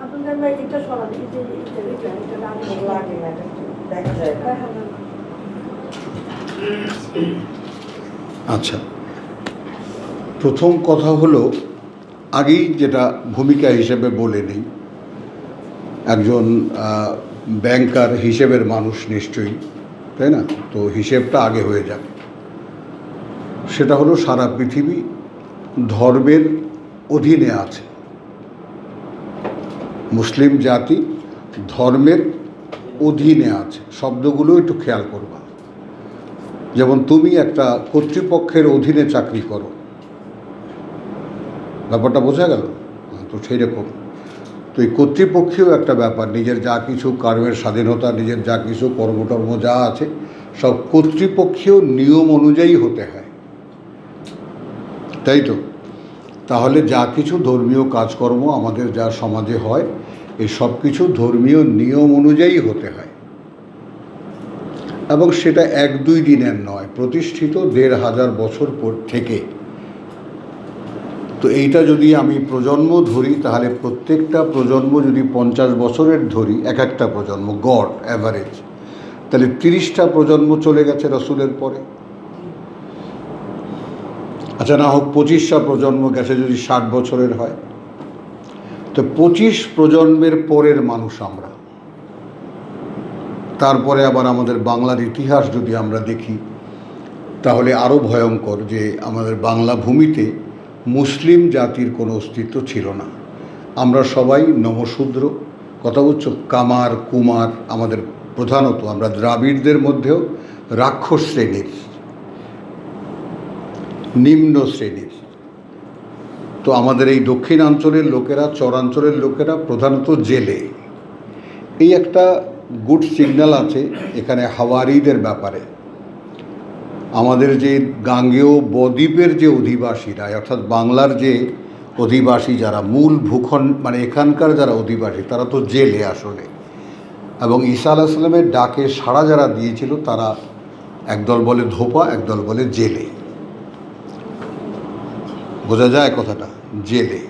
আপনাদের ম্যাজিকটা সরান, এই যে এটা লাগে না, দেখা যায় না। আচ্ছা, প্রথম কথা হলো, আগেই যেটা ভূমিকা হিসেবে বলে নিই, একজন ব্যাংকার হিসেবের মানুষ নিশ্চয়ই, তাই না? তো হিসেবটা আগে হয়ে যাবে। সেটা হলো সারা পৃথিবী ধর্মের অধীনে আছে। মুসলিম জাতি ধর্মের অধীনে আছে। শব্দগুলো একটু খেয়াল করবা। যেমন তুমি একটা কর্তৃপক্ষের অধীনে চাকরি করো, ব্যাপারটা বোঝা গেল? তো সেই রকম তো এই কর্তৃপক্ষীয় একটা ব্যাপার, নিজের যা কিছু কর্মের স্বাধীনতা, নিজের যা কিছু কর্মটর্ম যা আছে সব কর্তৃপক্ষীয় নিয়ম অনুযায়ী হতে হয়, তাই তো? তাহলে যা কিছু ধর্মীয় কাজকর্ম আমাদের যা সমাজে হয়, এই সব কিছু ধর্মীয় নিয়ম অনুযায়ী হতে হয়, এবং সেটা 1-2 দিনের নয়, প্রতিষ্ঠিত 1500 বছর থেকে। তো এইটা যদি আমি প্রজন্ম ধরি, তাহলে প্রত্যেকটা প্রজন্ম যদি 50 বছরের ধরি, এক একটা প্রজন্ম গড় অ্যাভারেজ, তাহলে 30টা প্রজন্ম চলে গেছে রসুলের পরে। আচ্ছা, না হোক 25টা প্রজন্ম গেছে যদি 60 বছরের হয়, তো 25 প্রজন্মের পরের মানুষ আমরা। তারপরে আবার আমাদের বাংলার ইতিহাস যদি আমরা দেখি, তাহলে আরও ভয়ঙ্কর, যে আমাদের বাংলা ভূমিতে মুসলিম জাতির কোনো অস্তিত্ব ছিল না। আমরা সবাই নমশূদ্র, কথা বলছো, কামার কুমার, আমাদের প্রধানত আমরা দ্রাবিড়দের মধ্যেও রাক্ষস শ্রেণীর, নিম্ন শ্রেণীর। তো আমাদের এই দক্ষিণাঞ্চলের লোকেরা, চরাঞ্চলের লোকেরা প্রধানত জেলে। এই একটা গুড সিগন্যাল আছে এখানে হাওয়ারিদের ব্যাপারে। আমাদের যে গাঙ্গেয় বদ্বীপের যে অধিবাসীরা, অর্থাৎ বাংলার যে অধিবাসী যারা, মূল ভূখণ্ড মানে এখানকার যারা অধিবাসী, তারা তো জেলে আসলে। এবং ঈসা আলাইহিস সালামের ডাকে সাড়া যারা দিয়েছিল, তারা একদল বলে ধোপা, একদল বলে জেলে। বোঝা যায় কথাটা? জেলে।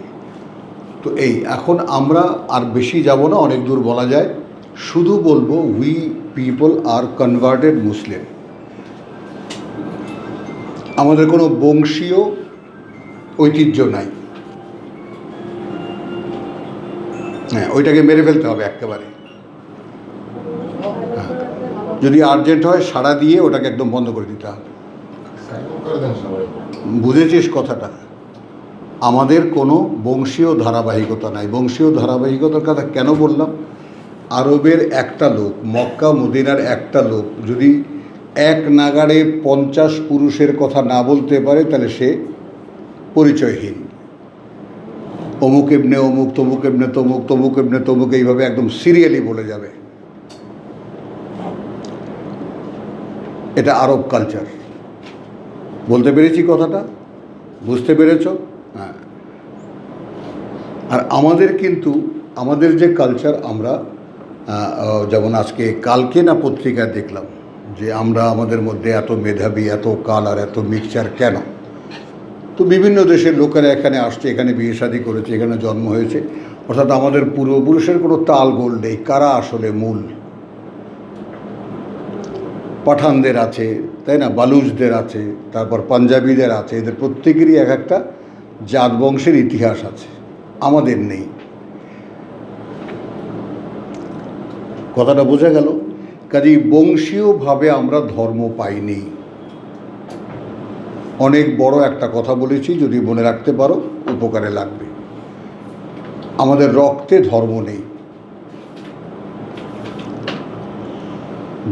তো এই এখন আমরা আর বেশি যাব না, অনেক দূর বলা যায়। শুধু বলবো, উই পিপল আর কনভার্টেড মুসলিম। আমাদের কোনো বংশীয় ঐতিহ্য নাই। হ্যাঁ, ওইটাকে মেরে ফেলতে হবে একেবারে। যদি আর্জেন্ট হয় সাড়া দিয়ে ওটাকে একদম বন্ধ করে দিতে হবে। বুঝেছিস কথাটা? আমাদের কোনো বংশীয় ধারাবাহিকতা নাই। বংশীয় ধারাবাহিকতার কথা কেন বললাম? আরবের একটা লোক, মক্কা মদিনার একটা লোক যদি এক নাগাড়ে 50 পুরুষের কথা না বলতে পারে, তাহলে সে পরিচয়হীন। অমুক এমনে অমুক, তমুক এমনে তমুক, তমুক এমনে তমুক, এইভাবে একদম সিরিয়ালি বলে যাবে। এটা আরব কালচার। বলতে পেরেছি কথাটা? বুঝতে পেরেছ? হ্যাঁ। আর আমাদের কিন্তু, আমাদের যে কালচার, আমরা যেমন আজকে কালকে না পত্রিকায় দেখলাম যে আমরা আমাদের মধ্যে এত মেধাবী, এত কালার, এত মিক্সচার কেন? তো বিভিন্ন দেশের লোকেরা এখানে আসছে, এখানে বিয়ে শাদী করেছে, এখানে জন্ম হয়েছে, অর্থাৎ আমাদের পূর্বপুরুষের কোনো তাল গোল নেই। কারা আসলে মূল? পাঠানদের আছে, তাই না, বালুচদের আছে, তারপর পাঞ্জাবিদের আছে, এদের প্রত্যেকেরই এক একটা জাত বংশের ইতিহাস আছে, আমাদের নেই। কথাটা বোঝা গেল? কাজেই বংশীয়ভাবে আমরা ধর্ম পাইনি। অনেক বড় একটা কথা বলেছি, যদি মনে রাখতে পারো উপকারে লাগবে। আমাদের রক্তে ধর্ম নেই।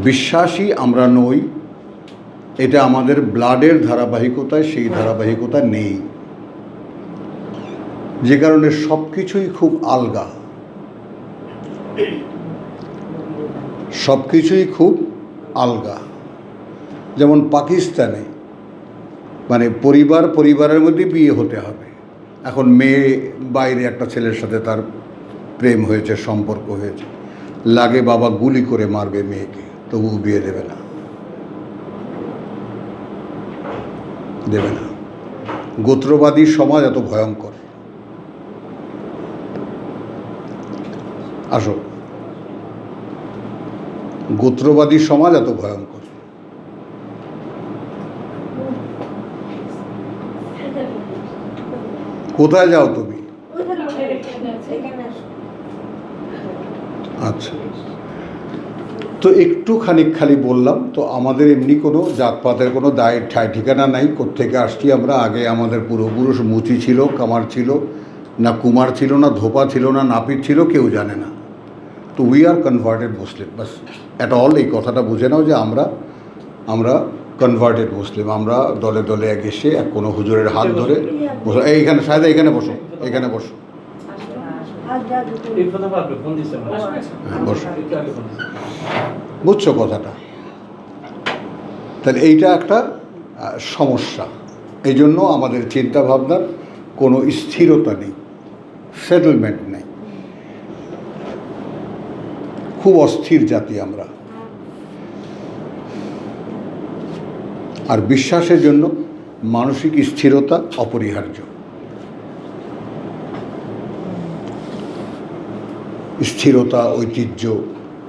বিশ্বাসী আমরা নই, এটা আমাদের ব্লাডের ধারাবাহিকতায় সেই ধারাবাহিকতা নেই, যে কারণে সব কিছুই খুব আলগা, সব কিছুই খুব আলগা। যেমন পাকিস্তানে মানে পরিবারের মধ্যে বিয়ে হতে হবে। এখন মেয়ে বাইরে একটা ছেলের সাথে তার প্রেম হয়েছে, সম্পর্ক হয়েছে, লাগে বাবা গুলি করে মারবে মেয়েকে, তবুও বিয়ে দেবে না, দেবে না। গোত্রবাদী সমাজ এত ভয়ঙ্কর। আসো, গোত্রবাদী সমাজ এত ভয়ঙ্কর। কোথায় যাও তুমি? আচ্ছা, তো একটুখানি খালি বললাম। তো আমাদের এমনি কোনো জাতপাতের কোনো দায় ঠায় ঠিকানা নাই, কোত্থেকে আসছি আমরা। আগে আমাদের পূর্বপুরুষ মুচি ছিল, কামার ছিল, না কুমার ছিল, না ধোপা ছিল, না নাপিত ছিল, কেউ জানে না। তো we are converted Muslim, bus at all. এই কথাটা বুঝে নাও যে আমরা কনভার্টেড মুসলিম। আমরা দলে দলে এক এসে এক কোনো হুজুরের হাত ধরে বসো, এইখানে সায়দা, এখানে বসো, এখানে বসো, হ্যাঁ বসো। বুঝছো কথাটা? তাহলে এইটা একটা সমস্যা। এই জন্য আমাদের চিন্তা ভাবনার কোনো স্থিরতা নেই, সেটেলমেন্ট নেই, খুব অস্থির জাতি আমরা। আর বিশ্বাসের জন্য মানসিক স্থিরতা অপরিহার্য। স্থিরতা,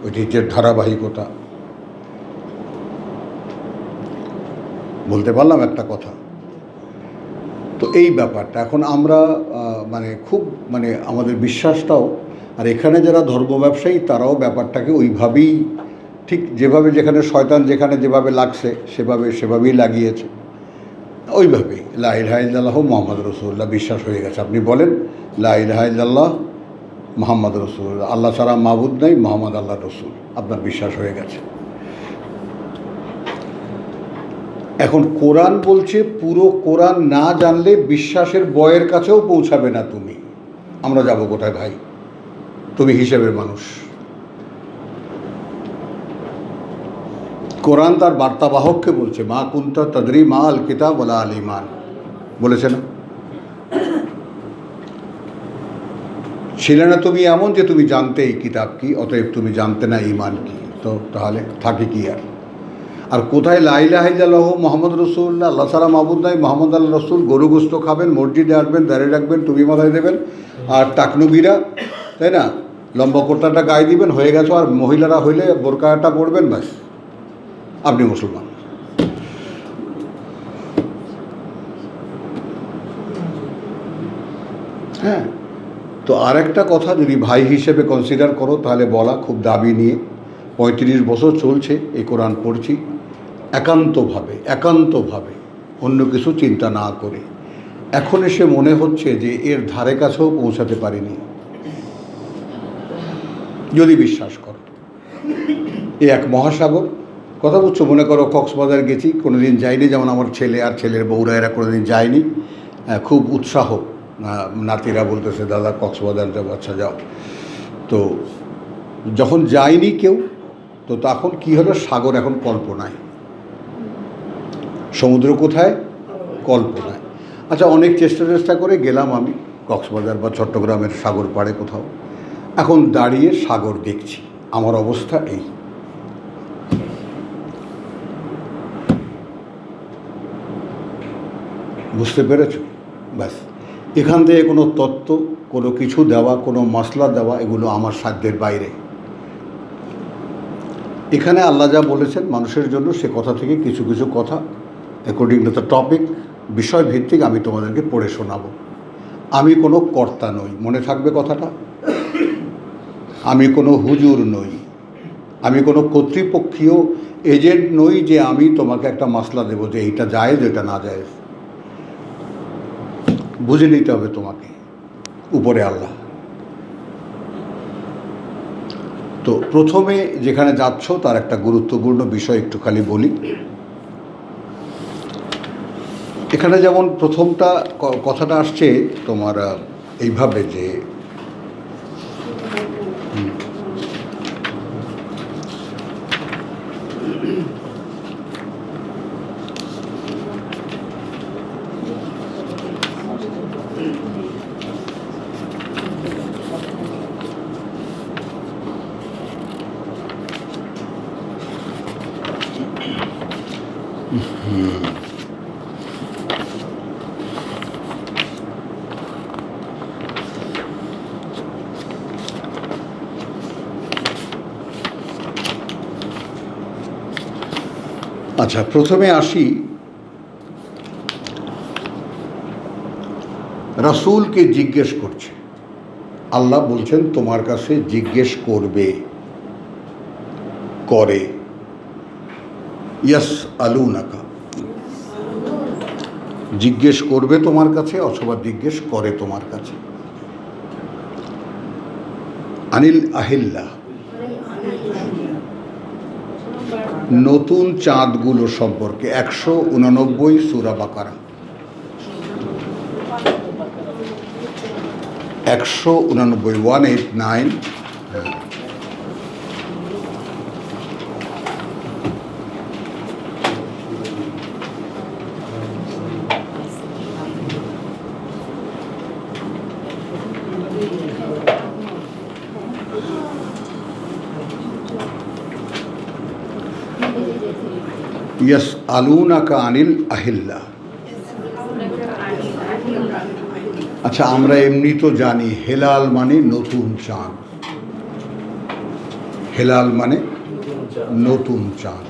ঐতিহ্যের ধারাবাহিকতা। বলতে পারলাম একটা কথা? তো এই ব্যাপারটা এখন আমরা খুব আমাদের বিশ্বাসটাও, আর এখানে যারা ধর্ম ব্যবসায়ী তারাও ব্যাপারটাকে ওইভাবেই, ঠিক যেভাবে যেখানে শয়তান যেখানে যেভাবে লাগছে সেভাবেই লাগিয়েছে, ওইভাবেই লা ইলাহা ইল্লাল্লাহু মুহাম্মদ রাসূলুল্লাহ বিশ্বাস হয়ে গেছে। আপনি বলেন লা ইলাহা ইল্লাল্লাহ মুহাম্মদ রাসূলুল্লাহ, আল্লাহ ছাড়া মাবুদ নাই, মুহাম্মদ আল্লাহ রসুল, আপনার বিশ্বাস হয়ে গেছে। এখন কোরআন বলছে পুরো কোরআন না জানলে বিশ্বাসের বয়ের কাছেও পৌঁছাবে না তুমি। আমরা যাব কোথায় ভাই? তুমি হিসেবের মানুষ। কোরআন তার বার্তাবাহককে বলছে মা কুনতা তাদরি মা আল কিতাব ওয়ালা আল ঈমান, বলেছে না? ছিলে না তুমি এমন যে তুমি জানতে এই কিতাব কি, অতএব তুমি জানতে না ঈমান কি। তো তাহলে থাকে কি আর কোথায় লা ইলাহা ইল্লাল্লাহু মুহাম্মদ রাসূলুল্লাহ, আল্লাহ ছাড়া মাবুদ নাই, মুহাম্মদ আল্লাহ রসুল। গরু গোস্ত খাবেন, মসজিদে আসবেন, দাঁড়িয়ে রাখবেন, টুপি মাথায় দেবেন, আর টাকনুগিরা, তাই না, লম্বা কোর্তাটা গায়ে দিবেন, হয়ে গেছো। আর মহিলারা হইলে বোরকাটা পরবেন, ব্যাস আপনি মুসলমান। হ্যাঁ, তো আর একটা কথা যদি ভাই হিসেবে কনসিডার করো তাহলে বলা খুব দাবি নিয়ে 35 বছর চলছে এই কোরআন পড়ছি, একান্তভাবে অন্য কিছু চিন্তা না করে। এখন এসে মনে হচ্ছে যে এর ধারে কাছেও পৌঁছাতে পারিনি। যদি বিশ্বাস করো এ এক মহাসাগর, কথা বুঝছো? মনে করো কক্সবাজার গেছি, কোনো দিন যাইনি, যেমন আমার ছেলে আর ছেলের বউরা এরা কোনো দিন যায়নি, খুব উৎসাহ, নাতিরা বলতেছে দাদা কক্সবাজার যাবো, আচ্ছা যাও। তো যখন যায়নি কেউ, তো তখন কি হলো, সাগর এখন কল্পনায়, সমুদ্র কোথায়? কল্পনায়। আচ্ছা, অনেক চেষ্টা করে গেলাম আমি কক্সবাজার বা চট্টগ্রামের সাগর পাড়ে কোথাও, এখন দাঁড়িয়ে সাগর দেখছি, আমার অবস্থা এই। বুঝতে পেরেছ? ব্যাস, এখান থেকে কোনো তত্ত্ব, কোনো কিছু দেওয়া, কোনো মশলা দেওয়া, এগুলো আমার সাধ্যের বাইরে। এখানে আল্লাহ যা বলেছেন মানুষের জন্য, সে কথা থেকে কিছু কিছু কথা অ্যাকর্ডিং টু দ্য টপিক, বিষয়ভিত্তিক আমি তোমাদেরকে পড়ে শোনাবো। আমি কোনো কর্তা নই, মনে থাকবে কথাটা। আমি কোনো হুজুর নই, আমি কোনো কর্তৃপক্ষীয় এজেন্ট নই যে আমি তোমাকে একটা মশলা দেবো যে এইটা জায়েজ, এটা না জায়েজ। বুঝে নিতে হবে তোমাকে, উপরে আল্লাহ। তো প্রথমে যেখানে যাচ্ছ তার একটা গুরুত্বপূর্ণ বিষয় একটু খালি বলি। এখানে যেমন প্রথমটা কথাটা আসছে তোমার এইভাবে যে আচ্ছা, প্রথমে আসি রাসূলকে জিজ্ঞেস করছে। আল্লাহ বলছেন তোমার কাছে জিজ্ঞেস করবে, করে। ইয়াস আলুনাকা, জিজ্ঞেস করবে তোমার কাছে অথবা জিজ্ঞেস করে তোমার কাছে। আনিল আহিল্লা, নতুন চাঁদগুলো সম্পর্কে। 189 সূরা বাকারা, 189, 189। ইয়াস আলুনাকা আনিল আহিল্লা। আচ্ছা, আমরা এমনি তো জানি হেলাল মানে নতুন চাঁদ, হেলাল মানে নতুন চাঁদ।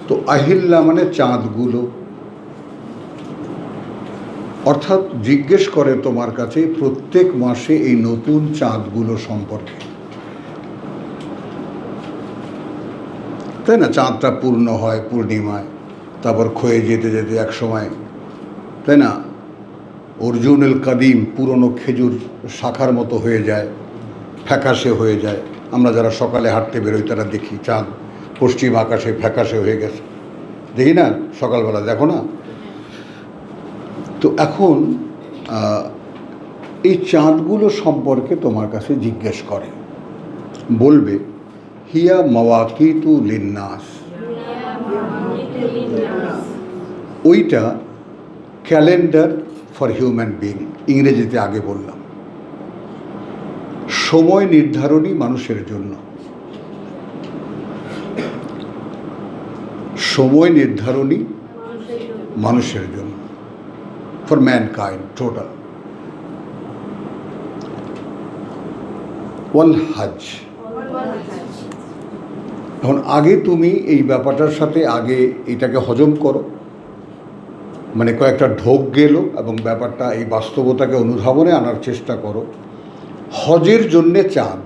তো আহিল্লা মানে চাঁদগুলো, অর্থাৎ জিজ্ঞেস করে তোমার কাছে প্রত্যেক মাসে এই নতুন চাঁদগুলো সম্পর্কে, তাই না? চাঁদটা পূর্ণ হয় পূর্ণিমায়, তারপর ক্ষয়ে যেতে যেতে এক সময়, তাই না, অর্জুনুল কাদিম, পুরনো খেজুর শাখার মতো হয়ে যায়, ফ্যাকাশে হয়ে যায়। আমরা যারা সকালে হাঁটতে বেরোই তারা দেখি চাঁদ পশ্চিম আকাশে ফ্যাকাশে হয়ে গেছে, দেখি না সকালবেলা, দেখো না? তো এখন এই চাঁদগুলো সম্পর্কে তোমার কাছে জিজ্ঞেস করে, বলবে হিয়া মাওয়াকিতু লিন্নাস, ওইটা ক্যালেন্ডার ফর হিউম্যান বিং, ইংরেজিতে আগে বললাম, সময় নির্ধারণী মানুষের জন্য, সময় নির্ধারণী মানুষের জন্য, ফর ম্যানকাইন্ড টোটাল। ওয়াল হজ, এখন আগে তুমি এই ব্যাপারটার সাথে আগে এটাকে হজম করো, মানে কয়েকটা ঢোক গেল এবং ব্যাপারটা এই বাস্তবতাকে অনুধাবনে আনার চেষ্টা করো। হজের জন্যে চাঁদ,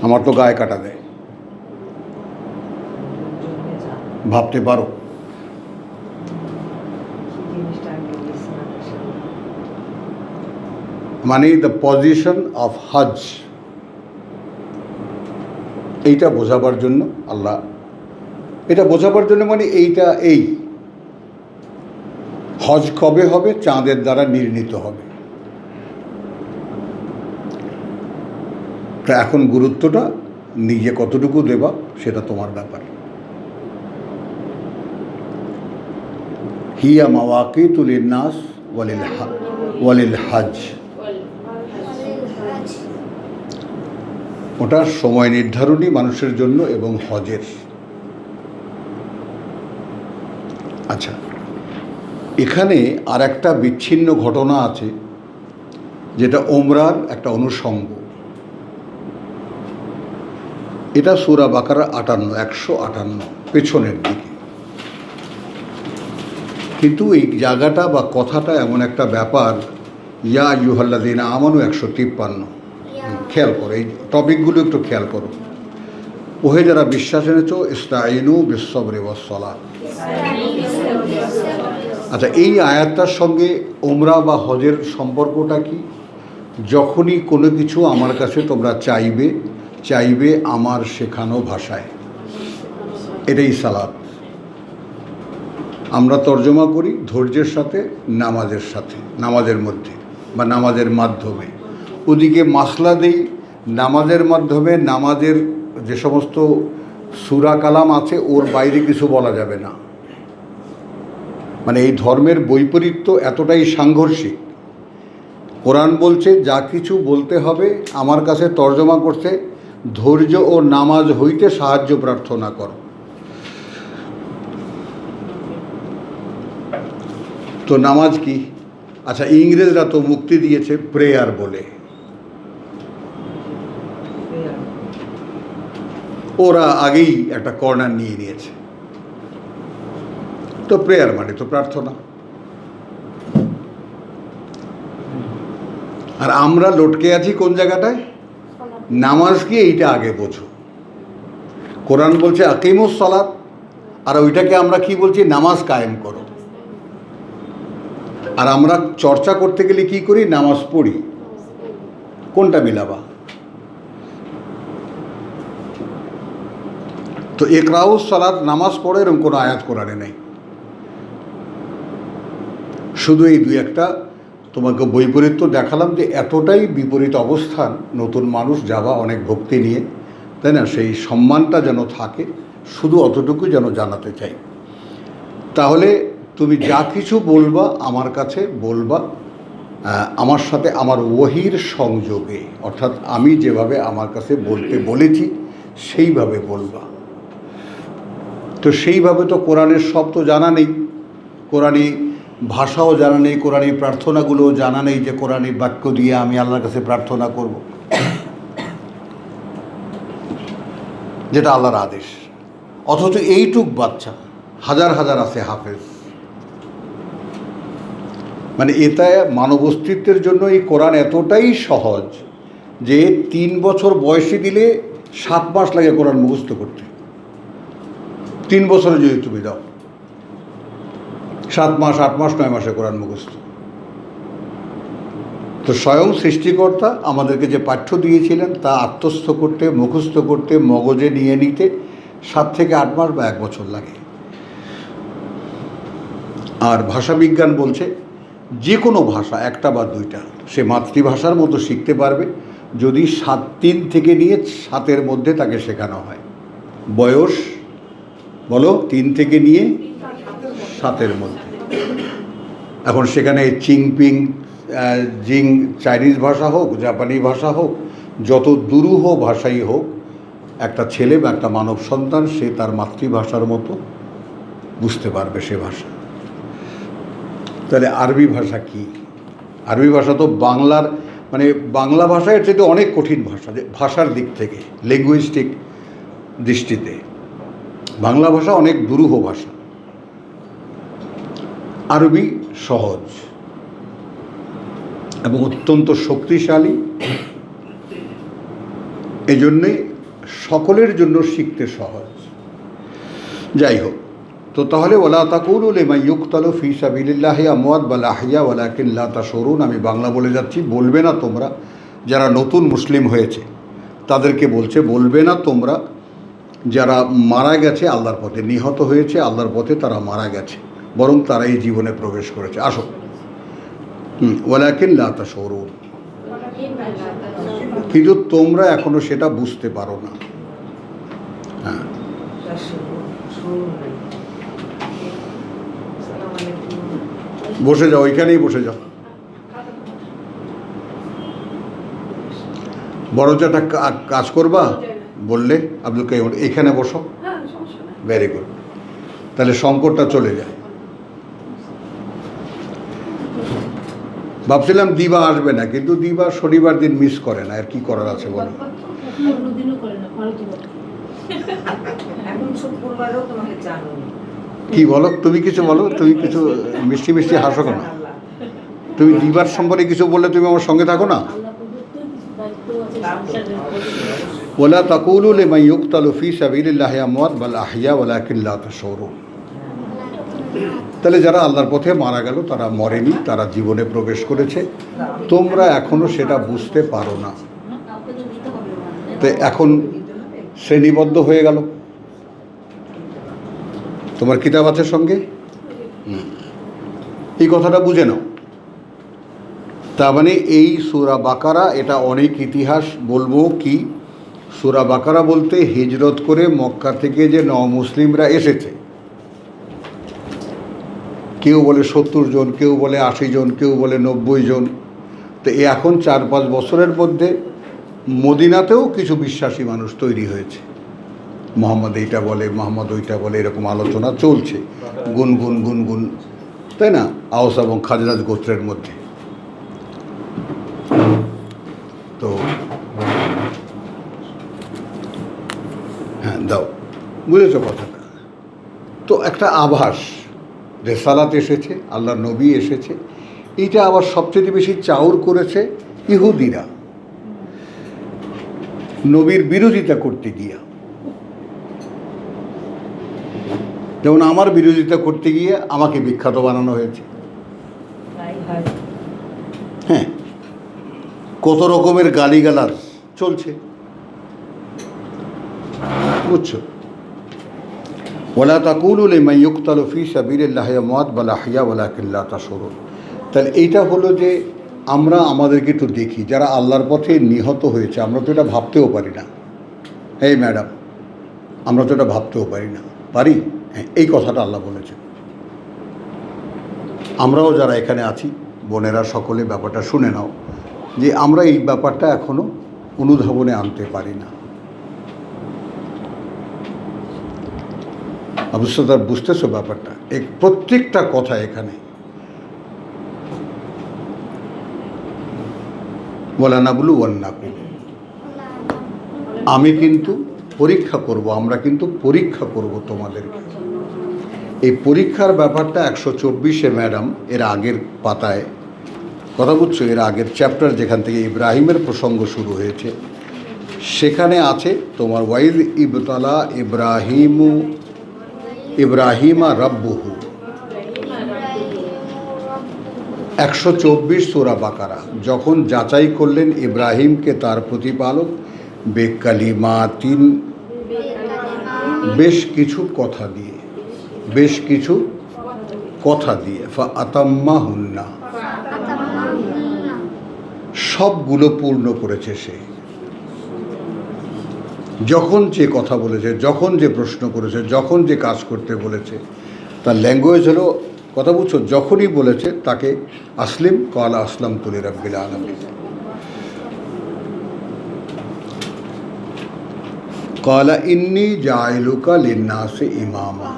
আমার তো গায়ে কাটা দেয়, ভাবতে পারো? মানে দ্য পজিশন অফ হজ, এইটা বোঝাবার জন্য আল্লাহ, এটা বোঝাবার জন্য মানে এইটা, এই হজ কবে হবে? চাঁদের দ্বারা নির্ণীত হবে। তা এখন গুরুত্বটা নিজে কতটুকু দেবা সেটা তোমার ব্যাপার। হিয়া মাওয়াকিতু লিন্নাস ওয়ালিল হজ, ওটা সময় নির্ধারণী মানুষের জন্য এবং হজের। আচ্ছা, এখানে আর একটা বিচ্ছিন্ন ঘটনা আছে যেটা ওমরার একটা অনুষঙ্গ। এটা সূরা বাকারা 58, 158, পেছনের দিকে। কিন্তু এই জায়গাটা বা কথাটা এমন একটা ব্যাপার, ইয়া আইয়ুহাল্লাযীনা আমানু 153, খেয়াল করো এই টপিকগুলো, একটু খেয়াল করো। ওহে যারা বিশ্বাস এনেছো, ইস্তাঈনু বিস-সাবরি ওয়াস-সালাত। আচ্ছা, এই আয়াতটার সঙ্গে ওমরা বা হজের সম্পর্কটা কি? যখনই কোনো কিছু আমার কাছে তোমরা চাইবে আমার শেখানো ভাষায়, এটাই সালাত। আমরা তর্জমা করি ধৈর্যের সাথে, নামাজের মধ্যে বা নামাজের মাধ্যমে। ওদিকে মাসলা দেই নামাজের মাধ্যমে, নামাজের যে সমস্ত সূরা কালাম আছে ওর বাইরে কিছু বলা যাবে না। মানে এই ধর্মের বৈপরীত্য এতটাই সাংঘর্ষিক। কোরআন বলছে যা কিছু বলতে হবে আমার কাছে তর্জমা করতে, ধৈর্য ও নামাজ হইতে সাহায্য প্রার্থনা করো। তো নামাজ কি? আচ্ছা, ইংরেজরা তো মুক্তি দিয়েছে প্রেয়ার বলে। ওরা আগেই একটা কর্নার নিয়ে নিয়েছে। তো প্রেয়ার মানে তো প্রার্থনা, আর আমরা লটকে আছি কোন জায়গাটায়? নামাজ কি এইটা আগে বোঝো। কোরআন বলছে আকিমুস সালাত, আর ওইটাকে আমরা কি বলছি? নামাজ কায়েম করো। আর আমরা চর্চা করতে গেলে কি করি? নামাজ পড়ি। কোনটা মিলাবা? তো ইকরাউস সালাত, নামাজ পড়ে, এরকম কোনো আয়াত কোরআনে নেই। শুধু এই দুই একটা তোমাকে বৈপরীত্য দেখালাম, যে এতটাই বিপরীত অবস্থান, নতুন মানুষ যাওয়া অনেক ভক্তি নিয়ে, তাই না? সেই সম্মানটা যেন থাকে, শুধু অতটুকু যেন জানাতে চাই। তাহলে তুমি যা কিছু বলবা আমার কাছে বলবা আমার সাথে আমার ওহির সংযোগে, অর্থাৎ আমি যেভাবে আমার কাছে বলতে বলেছি সেইভাবে বলবা। তো সেইভাবে তো কোরআনের সব তো জানা নেই, কোরআনী ভাষাও জানা নেই, কোরআনী প্রার্থনাগুলোও জানা নেই, যে কোরআনী বাক্য দিয়ে আমি আল্লাহর কাছে প্রার্থনা করব, যেটা আল্লাহর আদেশ। অথচ এইটুক বাচ্চা হাজার হাজার আছে হাফেজ। মানে এটা মানব অস্তিত্বের জন্য এই কোরআন এতটাই সহজ যে 3 বছর বয়সে দিলে 7 মাস লাগে কোরআন মুখস্থ করতে। 3 বছরে যদি তুমি দাও, 7 মাস, 8 মাস, 9 মাসে কোরআন মুখস্থ। তো স্বয়ং সৃষ্টিকর্তা আমাদেরকে যে পাঠ্য দিয়েছিলেন তা আত্মস্থ করতে, মুখস্থ করতে, মগজে নিয়ে নিতে 7 থেকে 8 মাস বা 1 বছর লাগে। আর ভাষাবিজ্ঞান বলছে যে কোনো ভাষা, একটা বা দুইটা, সে মাতৃভাষার মতো শিখতে পারবে যদি 3 থেকে নিয়ে 7-এর মধ্যে তাকে শেখানো হয়। বয়স বলো 3 থেকে নিয়ে 7-এর মধ্যে। এখন সেখানে চিংপিং, জিং, চাইনিজ ভাষা হোক, জাপানি ভাষা হোক, যত দুরূহ ভাষাই হোক, একটা ছেলে বা একটা মানব সন্তান সে তার মাতৃভাষার মতো বুঝতে পারবে সে ভাষা। তাহলে আরবি ভাষা কি? আরবি ভাষা তো বাংলার, মানে বাংলা ভাষা এর চেয়ে অনেক কঠিন ভাষা, ভাষার দিক থেকে, লিঙ্গুইস্টিক দৃষ্টিতে বাংলা ভাষা অনেক দুরূহ ভাষা। আরবি সহজ এবং অত্যন্ত শক্তিশালী, এজন্যে সকলের জন্য শিখতে সহজ। যাই হোক, তো তাহলে ওয়ালা তাকুলু লিমান ইউকতালু ফি সাবিলিল্লাহি আমওয়াত বাল আহইয়া ওয়ালাকিন লা তাশউরুন। আমি বাংলা বলে যাচ্ছি, বলবে না তোমরা যারা নতুন মুসলিম হয়েছে তাদেরকে বলছে, বলবে না তোমরা যারা মারা গেছে আল্লাহর পথে, নিহত হয়েছে আল্লাহর পথে, তারা মারা গেছে, বরং তারা এই জীবনে প্রবেশ করেছে। আসো, ওয়ালাকিন লা তাশউরুন, কিন্তু তোমরা এখনো সেটা বুঝতে পারো না। হ্যাঁ, বসে যাও, ওইখানেই বসে যাও। বড় যে একটা কাজ করবা বললে আব্দুল কাইম, এখানে বসো। ভেরি গুড, তাহলে সংকটটা চলে যায়। ভাবছিলাম দিবা আসবে না, কিন্তু দিবা শনিবার দিন মিস করে না, আর কি করার আছে বলো? কি বলো, তুমি কিছু বলো, তুমি কিছু মিষ্টি মিষ্টি হাসো কেন? তুমি দিবার সম্পর্কে কিছু বললে তুমি আমার সঙ্গে থাকো না। ওয়ালা তাকুলু লিমান ইউকতালু ফি সাবিলিল্লাহি আমওয়াত বাল আহইয়া ওয়ালাকিন লা তাশউরুন। তাহলে যারা আল্লাহর পথে মারা গেল তারা মরেনি, তারা জীবনে প্রবেশ করেছে, তোমরা এখনো সেটা বুঝতে পারো না। তো এখন শ্রেণীবদ্ধ হয়ে গেল। তোমার কিতাব আছে সঙ্গে, এই কথাটা বুঝে নাও। তার মানে এই সূরা বাকারা, এটা অনেক ইতিহাস বলবো কি, সূরা বাকারা বলতে হিজরত করে মক্কা থেকে যে মুসলিমরা এসেছে, কেউ বলে 70 জন, কেউ বলে 80 জন, কেউ বলে 90 জন। তো এখন 4-5 বছরের মধ্যে মদিনাতেও কিছু বিশ্বাসী মানুষ তৈরি হয়েছে। মোহাম্মদ এইটা বলে, মোহাম্মদ ওইটা বলে, এরকম আলোচনা চলছে, গুনগুন গুনগুন, তাই না, আওস এবং খাজরাজ গোত্রের মধ্যে। তো হ্যাঁ, বুঝেছ কথাটা? তো একটা আভাস, রেসালাত এসেছে, আল্লাহর নবী এসেছে, এইটা আবার সবচেয়ে বেশি চাউর করেছে ইহুদিরা নবীর বিরোধিতা করতে গিয়া। যেমন আমার বিরোধিতা করতে গিয়ে আমাকে বিখ্যাত বানানো হয়েছে। হ্যাঁ, কত রকমের গালিগালাজ চলছে, বুঝছো? ওয়ালা তাকুলু লিমান ইউকতালু ফী সাবিলিল্লাহি আমওয়াত বাল আহইয়া ওয়ালাকিন লা তাশউরুন। তাহলে এইটা হলো যে আমরা আমাদেরকে একটু দেখি, যারা আল্লাহর পথে নিহত হয়েছে, আমরা তো এটা ভাবতেও পারি না। এই ম্যাডাম, আমরা তো এটা ভাবতেও পারি না। পারি? হ্যাঁ, এই কথাটা আল্লাহ বলেছেন। আমরাও যারা এখানে আছি, বোনেরা সকলে ব্যাপারটা শুনে নাও, যে আমরা এই ব্যাপারটা এখনো অনুধাবনে আনতে পারি না। অবশ্য তার বুঝতেছো ব্যাপারটা, প্রত্যেকটা কথা এখানে বলা না বলু ওয়ান্নাকুম, আমি কিন্তু পরীক্ষা করব, আমরা কিন্তু পরীক্ষা করব তোমাদেরকে। এই পরীক্ষার ব্যাপারটা 124-এ ম্যাডাম এর আগের পাতায় কথা বুঝছো, এর আগের চ্যাপ্টার যেখান থেকে ইব্রাহিমের প্রসঙ্গ শুরু হয়েছে সেখানে আছে তোমার ওয়াইদ ইবতালা ইব্রাহিমা রব্বুহু 124 সূরা বাকারা, যখন যাচাই করলেন ইব্রাহিমকে তার প্রতিপালক বেকালিমাতিন, বেশ কিছু কথা দিয়ে ফাআতাম্মাহুন্না, সবগুলো পূর্ণ করেছে সে। যখন যে কথা বলেছে, যখন যে প্রশ্ন করেছে, যখন যে কাজ করতে বলেছে, তার ল্যাঙ্গুয়েজ হলো, কথা বুঝছো, যখনই বলেছে তাকে আসলিম ক্বালা আসলামতু লিরাব্বিল আলামিন, ক্বালা ইন্নী জাইলুকা লিন্নাসি ইমামা।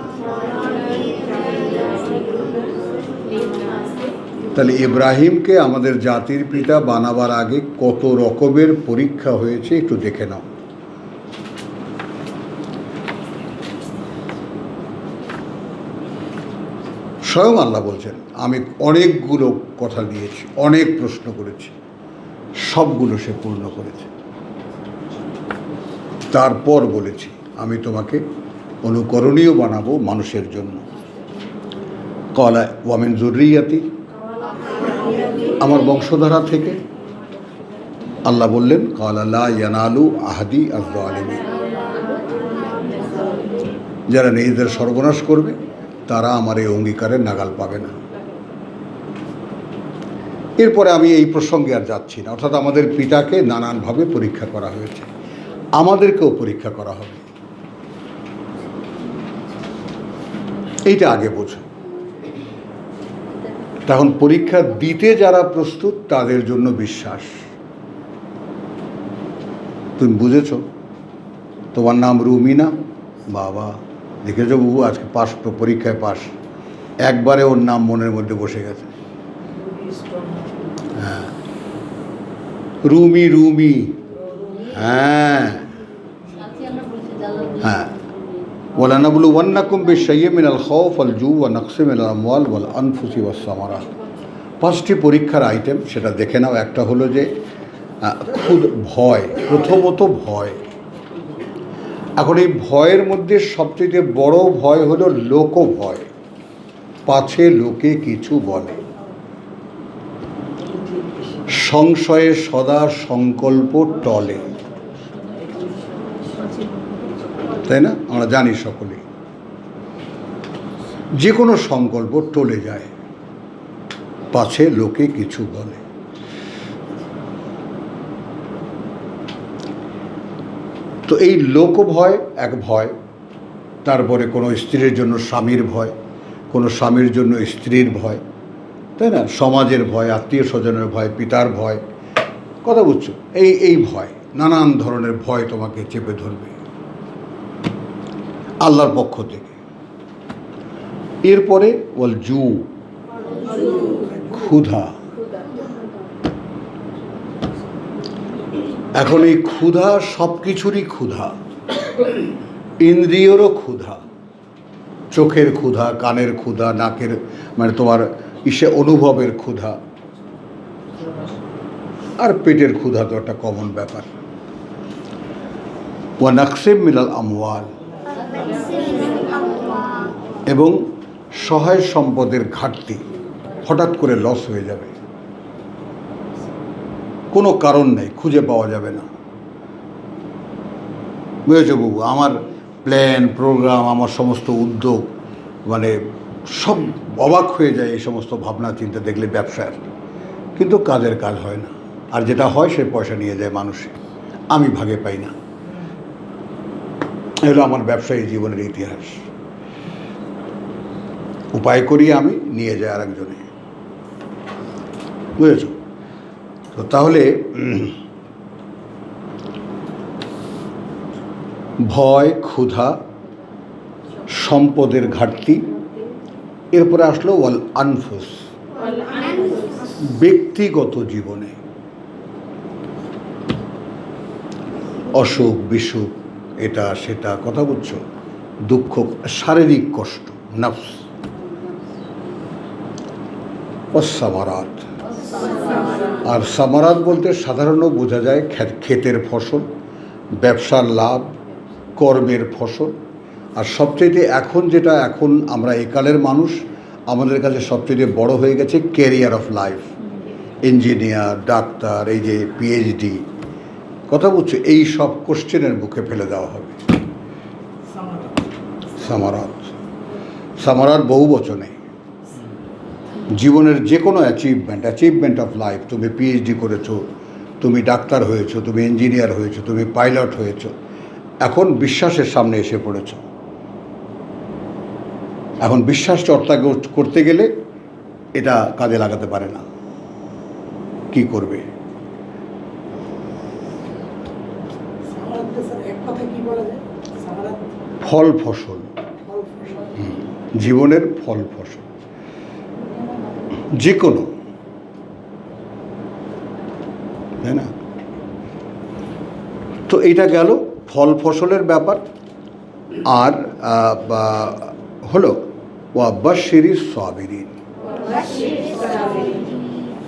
তাহলে ইব্রাহিমকে আমাদের জাতির পিতা বানাবার আগে কত রকমের পরীক্ষা হয়েছে একটু দেখে নাও। স্বয়ং আল্লাহ বলছেন, আমি অনেকগুলো কথা দিয়েছি, অনেক প্রশ্ন করেছি, সবগুলো সে পূর্ণ করেছে। তারপর বলেছি আমি তোমাকে অনুকরণীয় বানাবো মানুষের জন্য। ক্বালা ওয়া মিন যুররিয়াতি, আমার বংশধারা থেকে। আল্লাহ বললেন ক্বালা লা ইয়ানালু আহদি আয-যালিমিন, যারা নিজেদের সর্বনাশ করবে তারা আমার এই অঙ্গীকারের নাগাল পাবে না। এরপরে আমি এই প্রসঙ্গে আর যাচ্ছি না। অর্থাৎ আমাদের পিতাকে নানানভাবে পরীক্ষা করা হয়েছে, আমাদেরকেও পরীক্ষা করা হবে, এইটা আগে বোঝো। তখন পরীক্ষা দিতে যারা প্রস্তুত তাদের জন্য বিশ্বাস। তুমি বুঝেছ? তোমার নাম রুমিনা, বাবা দেখেছো বাবু আজকে পাস, পরীক্ষায় পাস, একবারে ওর নাম মনের মধ্যে বসে গেছে। হ্যাঁ, রুমি, হ্যাঁ হ্যাঁ। ওয়ালানাবলুওয়ান্নাকুম বিশাইইম মিনাল খাউফ ওয়াল জু ওয়া নাকসিম মিনাল আমওয়াল ওয়াল আনফুসি ওয়াস সামারাত। 5টি পরীক্ষার আইটেম, সেটা দেখে নাও। একটা হলো যে ভয়, প্রথমত ভয়। এখন এই ভয়ের মধ্যে সবচেয়ে বড় ভয় হলো লোক ভয়, পাছে লোকে কিছু বলে। সংশয়ে সদা সংকল্প টলে, তাই না? আমরা জানি সকলেই, যে কোনো সংকল্প টলে যায়, পাছে লোকে কিছু বলে। তো এই লোক ভয় এক ভয়, তারপরে কোনো স্ত্রীর জন্য স্বামীর ভয়, কোনো স্বামীর জন্য স্ত্রীর ভয়, তাই না? সমাজের ভয়, আত্মীয় স্বজনের ভয়, পিতার ভয়, কথা বুঝছো? এই ভয়, নানান ধরনের ভয় তোমাকে চেপে ধরবে আল্লাহর পক্ষ থেকে। এরপরে ওয়াল জু, ক্ষুধা। এখন এই ক্ষুধা সব কিছুরই ক্ষুধা, ইন্দ্রিয়রও ক্ষুধা, চোখের ক্ষুধা, কানের ক্ষুধা, নাকের মানে তোমার অনুভবের ক্ষুধা, আর পেটের ক্ষুধা তো একটা কমন ব্যাপার। ওয়া নাকসিম মিনাল আমওয়াল, এবং সহায় সম্পদের ঘাটতি, হঠাৎ করে লস হয়ে যাবে, কোনো কারণ নেই, খুঁজে পাওয়া যাবে না। বুঝেছো বাবু, আমার প্ল্যান প্রোগ্রাম, আমার সমস্ত উদ্যোগ মানে সব অবাক হয়ে যায় এই সমস্ত ভাবনা চিন্তা দেখলে ব্যবসার, কিন্তু কাজের কাজ হয় না, আর যেটা হয় সে পয়সা নিয়ে যায় মানুষে, আমি ভাগে পাই না। এগুলো আমার ব্যবসায়ী জীবনের ইতিহাস। উপায় করি আমি, নিয়ে যায় আর একজনে। বুঝেছ? তো তাহলে ভয়, ক্ষুধা, সম্পদের ঘাটতি, এরপরে আসলো ওয়াল আনফুস, ব্যক্তিগত জীবনে অসুখ বিসুখ, এটা সেটা, কথা বুঝছো, দুঃখ, শারীরিক কষ্ট, নফস, ও সামারাত। আর সামারাত বলতে সাধারণত বোঝা যায় ক্ষেতের ফসল, ব্যবসার লাভ, কর্মের ফসল। আর সবচেয়ে এখন যেটা, এখন আমরা একালের মানুষ, আমাদের কাছে সবচেয়ে বড় হয়ে গেছে career of life, engineer, doctor, এই যে পিএইচডি, কথা বলছে, এই সব কোশ্চেনের মুখে ফেলে দেওয়া হবে। সামারাত, সামারাত বহু বচনে, জীবনের যে কোনো অ্যাচিভমেন্ট অফ লাইফ, তুমি পিএইচডি করেছো, তুমি ডাক্তার হয়েছো, তুমি ইঞ্জিনিয়ার হয়েছো, তুমি পাইলট হয়েছো, এখন বিশ্বাসের সামনে এসে পড়েছ। এখন বিশ্বাস চর্চা করতে গেলে এটা কাজে লাগাতে পারে না, কি করবে? ফল ফসল, জীবনের ফল ফসল যে কোনো, তাই না? তো এটা গেল ফল ফসলের ব্যাপার। আর হলো ওয়াবাশশিরিস সাবিরিন।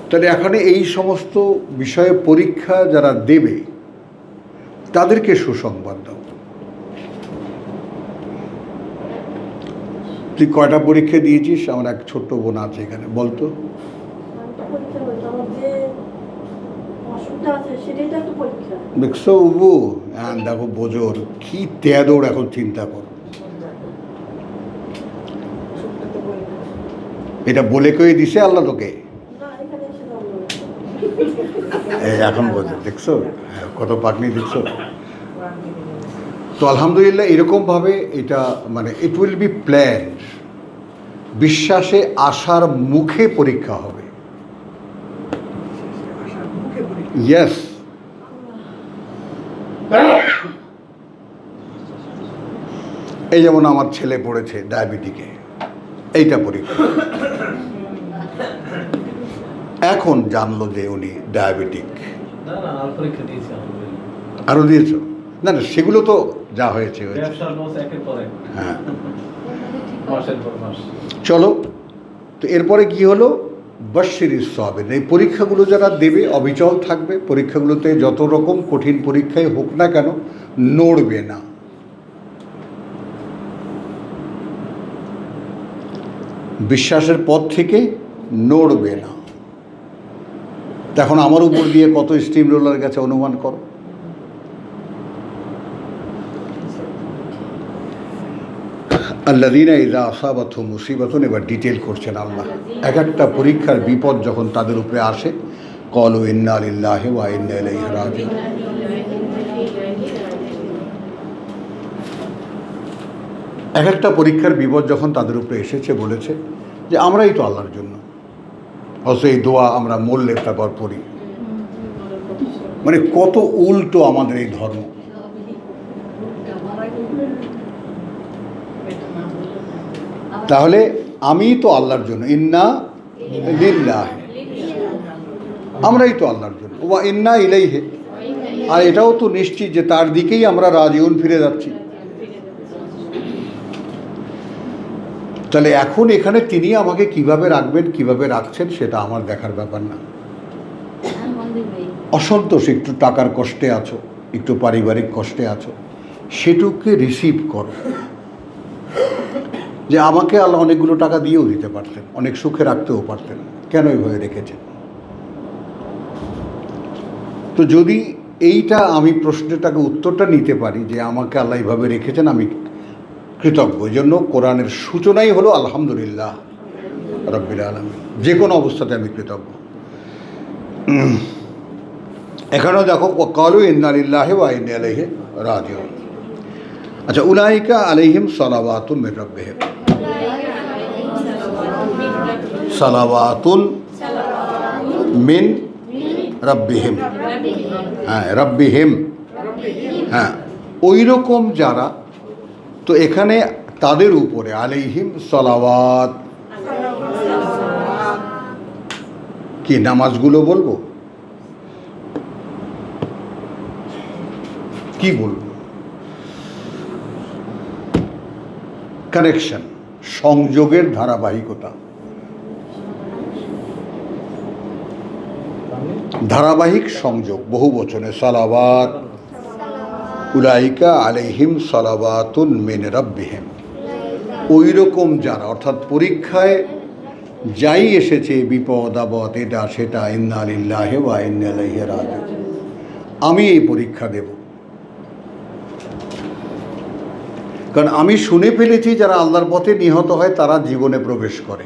তাহলে এখানে এই সমস্ত বিষয়ে পরীক্ষা যারা দেবে তাদেরকে সুসংবাদ দাও। তুই কয়টা পরীক্ষা দিয়েছিস? আমার এক ছোট্ট বোন আছে এখানে, বলতো। দেখছো উবু, হ্যাঁ দেখো বোঝোর কি তেদোর, এখন চিন্তা কর। এটা বলে কয়ে দিছে আল্লাহ তোকে, এখন বোঝো, দেখছো কত পাকনি, দেখছো? তো আলহামদুলিল্লাহ, এরকমভাবে এটা মানে ইট উইল বি প্ল্যান। বিশ্বাসে আসার মুখে পরীক্ষা হবে। ইয়েস, এই যেমন আমার ছেলে পড়েছে ডায়াবেটিকে, এইটা পরীক্ষা। এখন জানলো যে উনি ডায়াবেটিক। আরো দিয়েছ? না না, সেগুলো তো যা হয়েছে হয়েছে। হ্যাঁ, চলো। তো এরপরে কি হলো? বাশশিরিস সাবিরিন। এই পরীক্ষাগুলো যারা দেবে অবিচল থাকবে, পরীক্ষাগুলোতে যত রকম কঠিন পরীক্ষাই হোক না কেন নড়বে না। বিশ্বাসের পথ থেকে নড়বে না। এখন আমার উপর দিয়ে কত স্টিম রোলার গেছে অনুমান করো। আল্লাযীনা ইযা আসাবাতহুম মুসিবাতুন, এবার ডিটেল করছেন আল্লাহ। এক একটা পরীক্ষার বিপদ যখন তাদের উপরে আসে, ক্বালু ইন্না লিল্লাহি ওয়া ইন্না ইলাইহি রাজিউন। এক একটা পরীক্ষার বিপদ যখন তাদের উপরে এসেছে, বলেছে যে আমরাই তো আল্লাহর জন্য। অথচ এই দোয়া আমরা মরলে তারপর পড়ি। মানে কত উল্টো আমাদের এই ধর্ম। তাহলে আমি তো আল্লাহর জন্য, ইন্না লিল্লাহি, আমরাই তো আল্লাহর জন্য, ওয়া ইন্না ইলাইহি, আর এটাও তো নিশ্চিত যে তার দিকেই আমরা রাজিউন, ফিরে যাচ্ছি। তাহলে এখন এখানে তিনি আমাকে কিভাবে রাখবেন, কিভাবে রাখছেন, সেটা আমার দেখার ব্যাপার না। অসন্তোষ, একটু টাকার কষ্টে আছো, একটু পারিবারিক কষ্টে আছো, সেটুকুকে রিসিভ করো। যে আমাকে আল্লাহ অনেকগুলো টাকা দিয়েও দিতে পারতেন, অনেক সুখে রাখতেও পারতেন, কেন এইভাবে রেখেছেন? তো যদি এইটা আমি প্রশ্নটাকে উত্তরটা নিতে পারি যে আমাকে আল্লাহ এইভাবে রেখেছেন, আমি কৃতজ্ঞ। এই জন্য কোরআনের সূচনাই হলো আলহামদুলিল্লাহ রাব্বিল আলামিন। যে কোনো অবস্থাতে আমি কৃতজ্ঞ। এখানেও দেখো, ক্বালু ইন্না লিল্লাহি ওয়া ইন্না ইলাইহি রাজিউন। আচ্ছা, উলাইকা আলাইহিম সালাওয়াতুম মির রাব্বিহিম, সালাওয়াতুন মিন রাব্বিহিম। হ্যাঁ, রাব্বিহিম, হ্যাঁ ওই রকম যারা, তো এখানে তাদের উপরে আলাইহিম সালাওয়াত, কি নামাজগুলো বলবো, কি বলবো, কানেকশন, সংযোগের ধারাবাহিকতা, ধারাবাহিক সংযোগ, বহু বচনে সালাওয়াত। উলাইকা আলাইহিম সালাওয়াতুন মিন রাব্বিহিম, ওই রকম যারা, অর্থাৎ পরীক্ষায় যাই এসেছে, বিপদ আপদ এটা সেটা, ইন্না লিল্লাহি ওয়া ইন্না ইলাইহি রাজিউন, আমি এই পরীক্ষা দেব। কারণ আমি শুনে ফেলেছি যারা আল্লাহর পথে নিহত হয় তারা জীবনে প্রবেশ করে।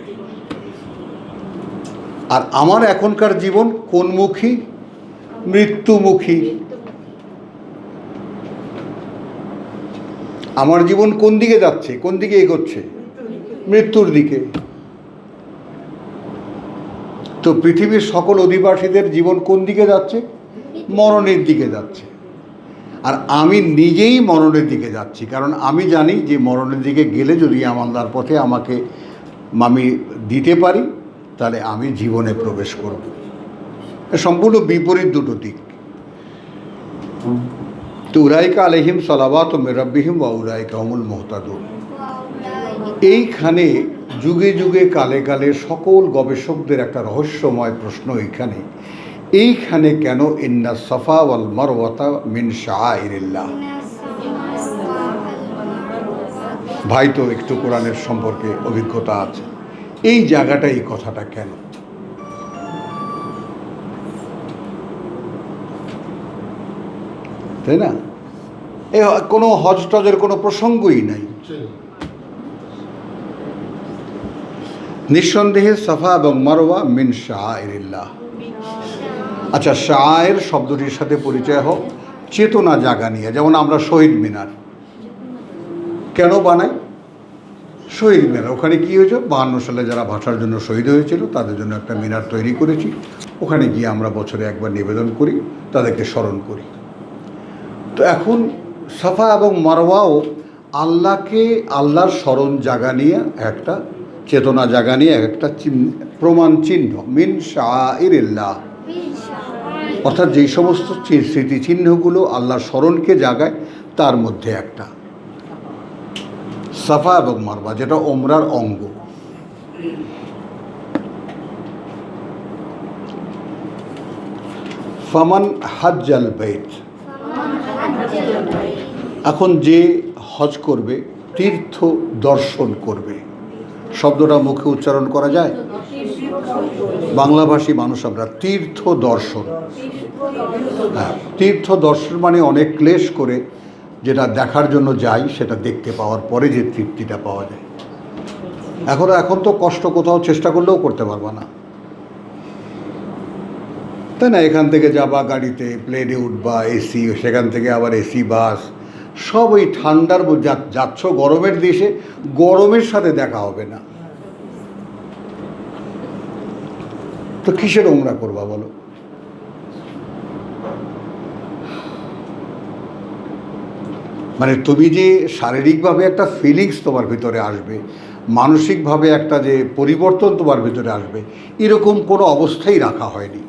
আর আমার এখনকার জীবন কোনমুখী? মৃত্যুমুখী। আমার জীবন কোন দিকে যাচ্ছে, কোন দিকে এগোচ্ছে? মৃত্যুর দিকে। তো পৃথিবীর সকল অধিবাসীদের জীবন কোন দিকে যাচ্ছে? মরণের দিকে যাচ্ছে। আর আমি নিজেই মরণের দিকে যাচ্ছি, কারণ আমি জানি যে মরণের দিকে গেলে যদি আল্লাহর পথে আমাকে আমি দিতে পারি, তাহলে আমি জীবনে প্রবেশ করব। সম্পূর্ণ বিপরীত দুটো দিক। তো উলাইকা আলাইহিম সালাওয়াতুম মির রাব্বিহিম ওয়া উলাইকা হুমুল মুহতাদুন। এইখানে যুগে যুগে কালে কালে সকল গবেষকদের একটা রহস্যময় প্রশ্ন এইখানে, এইখানে কেন ইন্না সাফা ওয়াল মারওয়াতা মিন শাআইরিল্লাহ? ভাই তো একটু কোরআনের সম্পর্কে অভিজ্ঞতা আছে, এই জায়গাটা, এই কথাটা কেন? তাই না? এ কোনো হজ টজের কোনো প্রসঙ্গই নাই। নিঃসন্দেহে সাফা এবং মারওয়া মিন শাআইরিল্লাহ। আচ্ছা, শাআইর শব্দটির সাথে পরিচয় হোক চেতনা জাগা নিয়ে। যেমন আমরা শহীদ মিনার কেন বানাই? শহীদ মিনার, ওখানে কী হয়েছে, 52 সালে যারা ভাষার জন্য শহীদ হয়েছিল তাদের জন্য একটা মিনার তৈরি করেছি। ওখানে গিয়ে আমরা বছরে একবার নিবেদন করি, তাদেরকে স্মরণ করি। তো এখন সাফা এবং মারওয়াও আল্লাহকে, আল্লাহর স্মরণ জাগা নিয়ে একটা চেতনা জাগা নিয়ে একটা প্রমাণ চিহ্ন, মিন শাআইরিল্লাহ, অর্থাৎ যেই সমস্ত স্মৃতিচিহ্নগুলো আল্লাহর স্মরণকে জাগায় তার মধ্যে একটা সাফা এবং মারওয়া, যেটা ওমরার অঙ্গ। ফামান হাজ্জাল বাইত, এখন যে হজ করবে, তীর্থ দর্শন করবে, শব্দটা মুখে উচ্চারণ করা যায়? বাংলাভাষী মানুষ আমরা, তীর্থ দর্শন। হ্যাঁ, তীর্থ দর্শন মানে অনেক ক্লেশ করে যেটা দেখার জন্য যাই, সেটা দেখতে পাওয়ার পরে যে তৃপ্তিটা পাওয়া যায়। এখন তো কষ্ট কোথাও চেষ্টা করলেও করতে পারবা না, তাই না? এখান থেকে যাবা গাড়িতে, প্লেনে উঠবা, এসি, সেখান থেকে আবার এসি বাস, সব ওই ঠান্ডার যাচ্ছ গরমের দেশে, গরমের সাথে দেখা হবে না। তো কিসের ওমরা করবা বলো? মানে তুমি যে শারীরিকভাবে একটা ফিলিংস তোমার ভিতরে আসবে, মানসিকভাবে একটা যে পরিবর্তন তোমার ভিতরে আসবে, এরকম কোনো অবস্থাই রাখা হয়নি,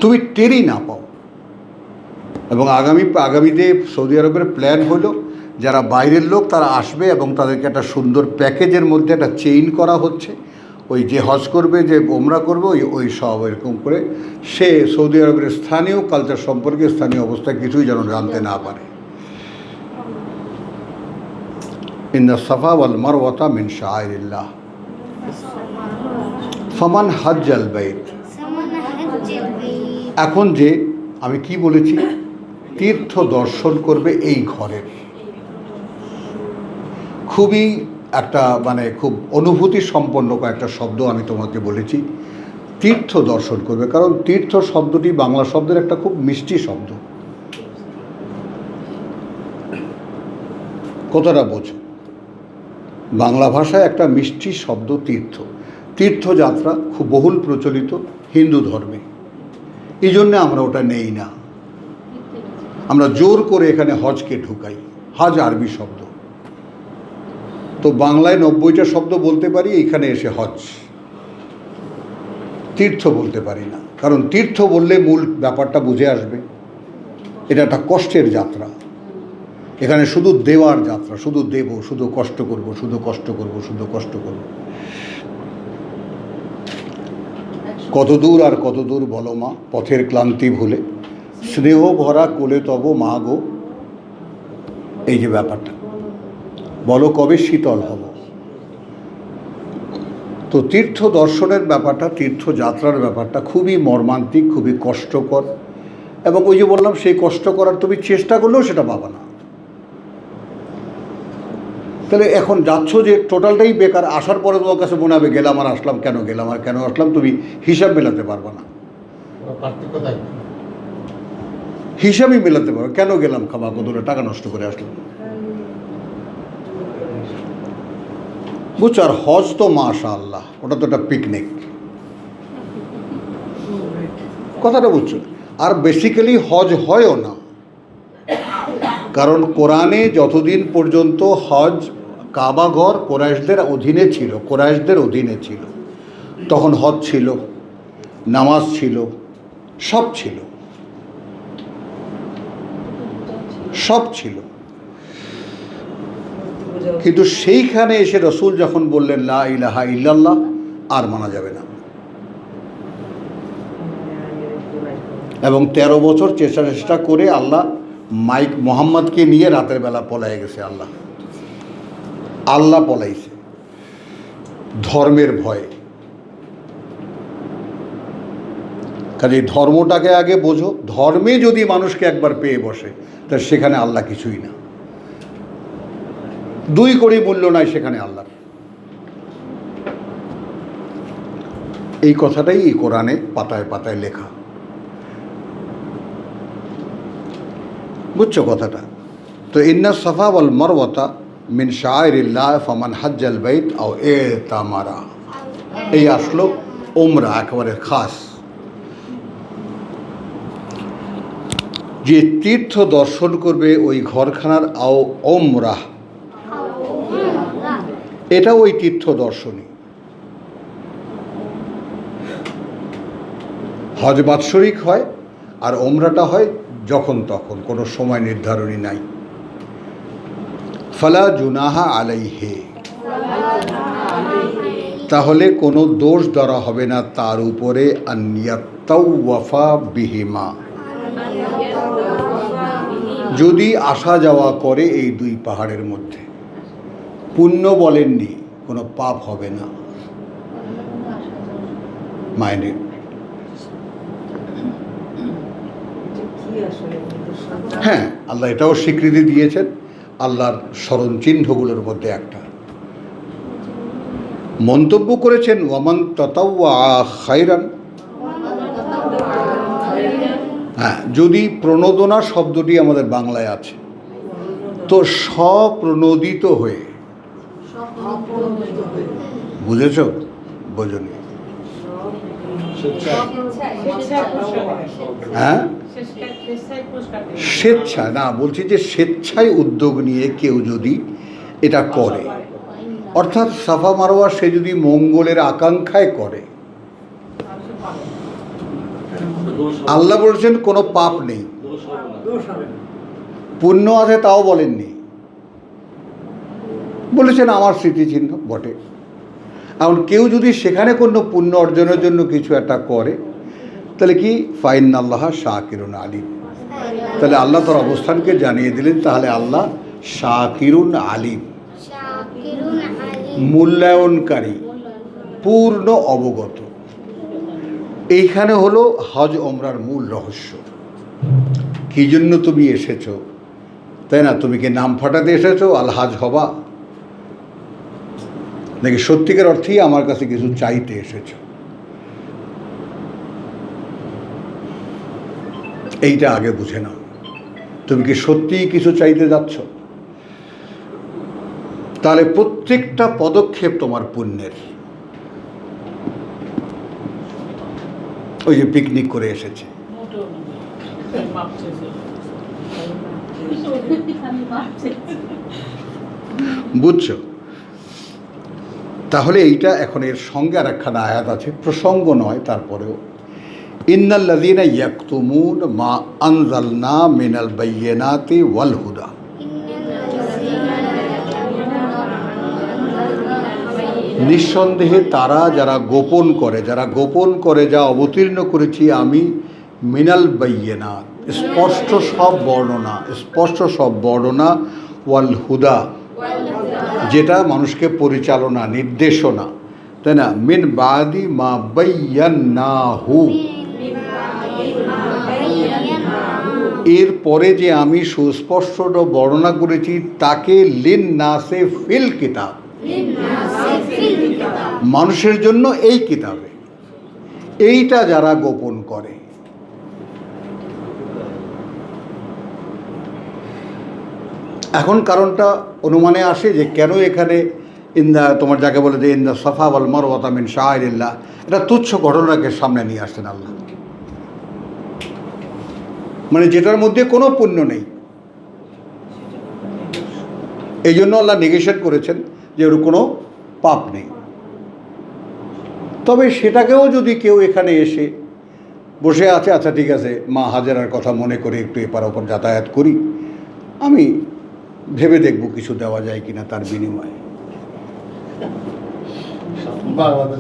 তুমি টেরই না পাও। এবং আগামীতে সৌদি আরবের প্ল্যান হলো যারা বাইরের লোক তারা আসবে এবং তাদেরকে একটা সুন্দর প্যাকেজের মধ্যে একটা চেইন করা হচ্ছে। ওই যে হজ করবে, যে ওমরা করবে, ওই সব এরকম করে সে সৌদি আরবের স্থানীয় কালচার সম্পর্কে, স্থানীয় অবস্থা কিছুই যেন জানতে না পারে। ইন্না সাফা ওয়াল মারওয়াতা মিন শাআইরিল্লাহ ফামান হাজ্জাল বাইত। এখন যে আমি কি বলেছি, তীর্থ দর্শন করবে এই ঘরের, খুবই একটা মানে খুব অনুভূতি সম্পন্ন একটা শব্দ আমি তোমাকে বলেছি, তীর্থ দর্শন করবে। কারণ তীর্থ শব্দটি বাংলা শব্দের একটা খুব মিষ্টি শব্দ। কতটা বোঝো? বাংলা ভাষায় একটা মিষ্টি শব্দ তীর্থ। তীর্থযাত্রা খুব বহুল প্রচলিত হিন্দু ধর্মে, এই জন্যে আমরা ওটা নেই না। আমরা জোর করে এখানে হজকে ঢুকাই। হজ আরবি শব্দ, তো বাংলায় 90টা শব্দ বলতে পারি, এখানে এসে হজ, তীর্থ বলতে পারি না। কারণ তীর্থ বললে মূল ব্যাপারটা বুঝে আসবে, এটা একটা কষ্টের যাত্রা। এখানে শুধু দেওয়ার যাত্রা, শুধু দেব, শুধু কষ্ট করব, শুধু কষ্ট করব, শুধু কষ্ট করব। কত দূর আর কত দূর বলো মা, পথের ক্লান্তি ভুলে স্নেহ ভরা কোলে তব মা গো। এই যে ব্যাপারটা, বলো কবে শীতল হব। তো তীর্থ দর্শনের ব্যাপারটা, তীর্থযাত্রার ব্যাপারটা খুবই মর্মান্তিক, খুবই কষ্টকর। এবং ওই যে বললাম, সেই কষ্ট করার তুমি চেষ্টা করলেও সেটা পাবা না। তাহলে এখন যাচ্ছ যে টোটালটাই বেকার। আসার পরে তোমার কাছে মনে হবে গেলাম আর আসলাম কেন, গেলাম আর কেন আসলাম, তুমি হিসাব মেলাতে পারবা না। হিসাবই মেলাতে পারো, কেন গেলাম, খাবা কতটা টাকা নষ্ট করে আসলাম, বুঝছো? আর হজ তো মাশাআল্লাহ, ওটা তো একটা পিকনিক, কথাটা বুঝছো? আর বেসিক্যালি হজ হয়ও না, কারণ কোরআনে যতদিন পর্যন্ত হজ, কাবা ঘর কোরাইশদের অধীনে ছিল, কোরাইশদের অধীনে ছিল, তখন হজ ছিল, নামাজ ছিল, সব ছিল, সব ছিল। কিন্তু সেইখানে এসে রসুল যখন বললেন লা ইলাহা ইল্লাল্লাহ, আর মানা যাবে না। এবং 13 বছর চেষ্টা করে আল্লাহ মাইক মোহাম্মদকে নিয়ে রাতের বেলা পলায় গেছে। আল্লাহ পলাইছে ধর্মের ভয়ে। কাজে ধর্মটাকে আগে বোঝো। ধর্মে যদি মানুষকে একবার পেয়ে বসে, তা সেখানে আল্লাহ কিছুই না। 2 কোটি মূল্য নাই সেখানে আল্লাহ। এই কথাটাই এই কোরআনে পাতায় পাতায় লেখা, বুঝছো কথাটা? তো ইন্না সাফা ওয়াল মারওয়াতা মিন শাআইরিল্লাহ ফামান হাজ্জাল বাইত আও ইতামারা, এই আসলো ওমরা, একেবারে খাস। যে তীর্থ দর্শন করবে ওই ঘরখানার, আও ওমরা, এটা ওই তীর্থ দর্শনী। হজ বাৎসরিক হয়, আর ওমরাটা হয় যখন তখন, কোনো সময় নির্ধারণী নাই। ফালা জুনাহা আলাইহে, তাহলে কোনো দোষ ধরা হবে না তার উপরে। আনিয়াত্তাওয়াফা বিহিমা, যদি আসা যাওয়া করে এই 2 পাহাড়ের মধ্যে। পুণ্য বলেননি, কোনো পাপ হবে না। মাইনে হ্যাঁ, আল্লাহ এটাও স্বীকৃতি দিয়েছেন, আল্লাহর স্মরণ চিহ্নগুলোর মধ্যে একটা। মন্তব্য করেছেন ওয়ামান তাতাওয়া খায়রান। হ্যাঁ, যদি প্রণোদনা শব্দটি আমাদের বাংলায় আছে, তো স্বপ্রণোদিত হয়ে, বুঝেছ? বোঝনি? হ্যাঁ, স্বেচ্ছায় না, বলছি যে স্বেচ্ছায় উদ্যোগ নিয়ে কেউ যদি এটা করে, অর্থাৎ সাফা মারওয়া সে যদি মঙ্গলের আকাঙ্ক্ষায় করে, আল্লাহ বলেছেন কোনো পাপ নেই, পুণ্য আছে তাও বলেননি, বলেছেন আমার স্মৃতিচিহ্ন বটে। এখন কেউ যদি সেখানে কোনো পুণ্য অর্জনের জন্য কিছু একটা করে, তাহলে কি ফাইন্নাল্লাহ শাকিরুন আলিম, তাহলে আল্লাহ তার অবস্থানকে জানিয়ে দিলেন, তাহলে আল্লাহ শাকিরুন আলিম, মূল্যায়নকারী, পূর্ণ অবগত। এইখানে হলো হজ ওমরার মূল রহস্য। কী জন্য তুমি এসেছো, তাই না? তুমি কি নাম ফাটাতে এসেছো আল হাজ হবা, নাকি সত্যিকার অর্থেই আমার কাছে কিছু চাইতে এসেছো? এইটা আগে বুঝে নাও। তুমি কি সত্যিই কিছু চাইতে যাচ্ছ? তাহলে প্রত্যেকটা পদক্ষেপ তোমার পুণ্যের। ওই যে পিকনিক করে এসেছে, বুঝছো? তাহলে এইটা এখন এর সঙ্গে আর একখানা আয়াত আছে, প্রসঙ্গ নয় তারপরেও, ইন্নাল্লাযীনা ইয়াকতুমুন মা আনজালনা মিনাল বায়্যিনাতি ওয়াল হুদা। নিঃসন্দেহে তারা যারা গোপন করে যা অবতীর্ণ করেছি আমি মিনাল বায়্যিনাত, স্পষ্ট সব বর্ণনা, ওয়াল হুদা, যেটা মানুষকে পরিচালনা, নির্দেশনা, তাই না? মিন বাদি মা বায়্যান্নাহু, এর পরে যে আমি সুস্পষ্ট বর্ণনা করেছি তাকে লিন্নাসে ফিল কিতাব, মানুষের জন্য এই কিতাবে। এইটা যারা গোপন করে, এখন কারণটা অনুমানে আসে যে কেন এখানে তোমার যাকে বলে যে ইন্দা সাফা ওয়াল মারওয়াতা মিন শাআইরিল্লাহ, এটা তুচ্ছ ঘটনাকে সামনে নিয়ে আসছেন আল্লাহ, মানে যেটার মধ্যে কোনো পুণ্য নেই। এই জন্য আল্লাহ নেগেশন করেছেন যে ওর কোনো পাপ নেই। তবে সেটাকেও যদি কেউ এখানে এসে বসে আছে, আচ্ছা ঠিক আছে মা হাজেরার কথা মনে করে একটু এপার ওপর যাতায়াত করি, আমি ভেবে দেখব কিছু দেওয়া যায় কিনা তার বিনিময়ে।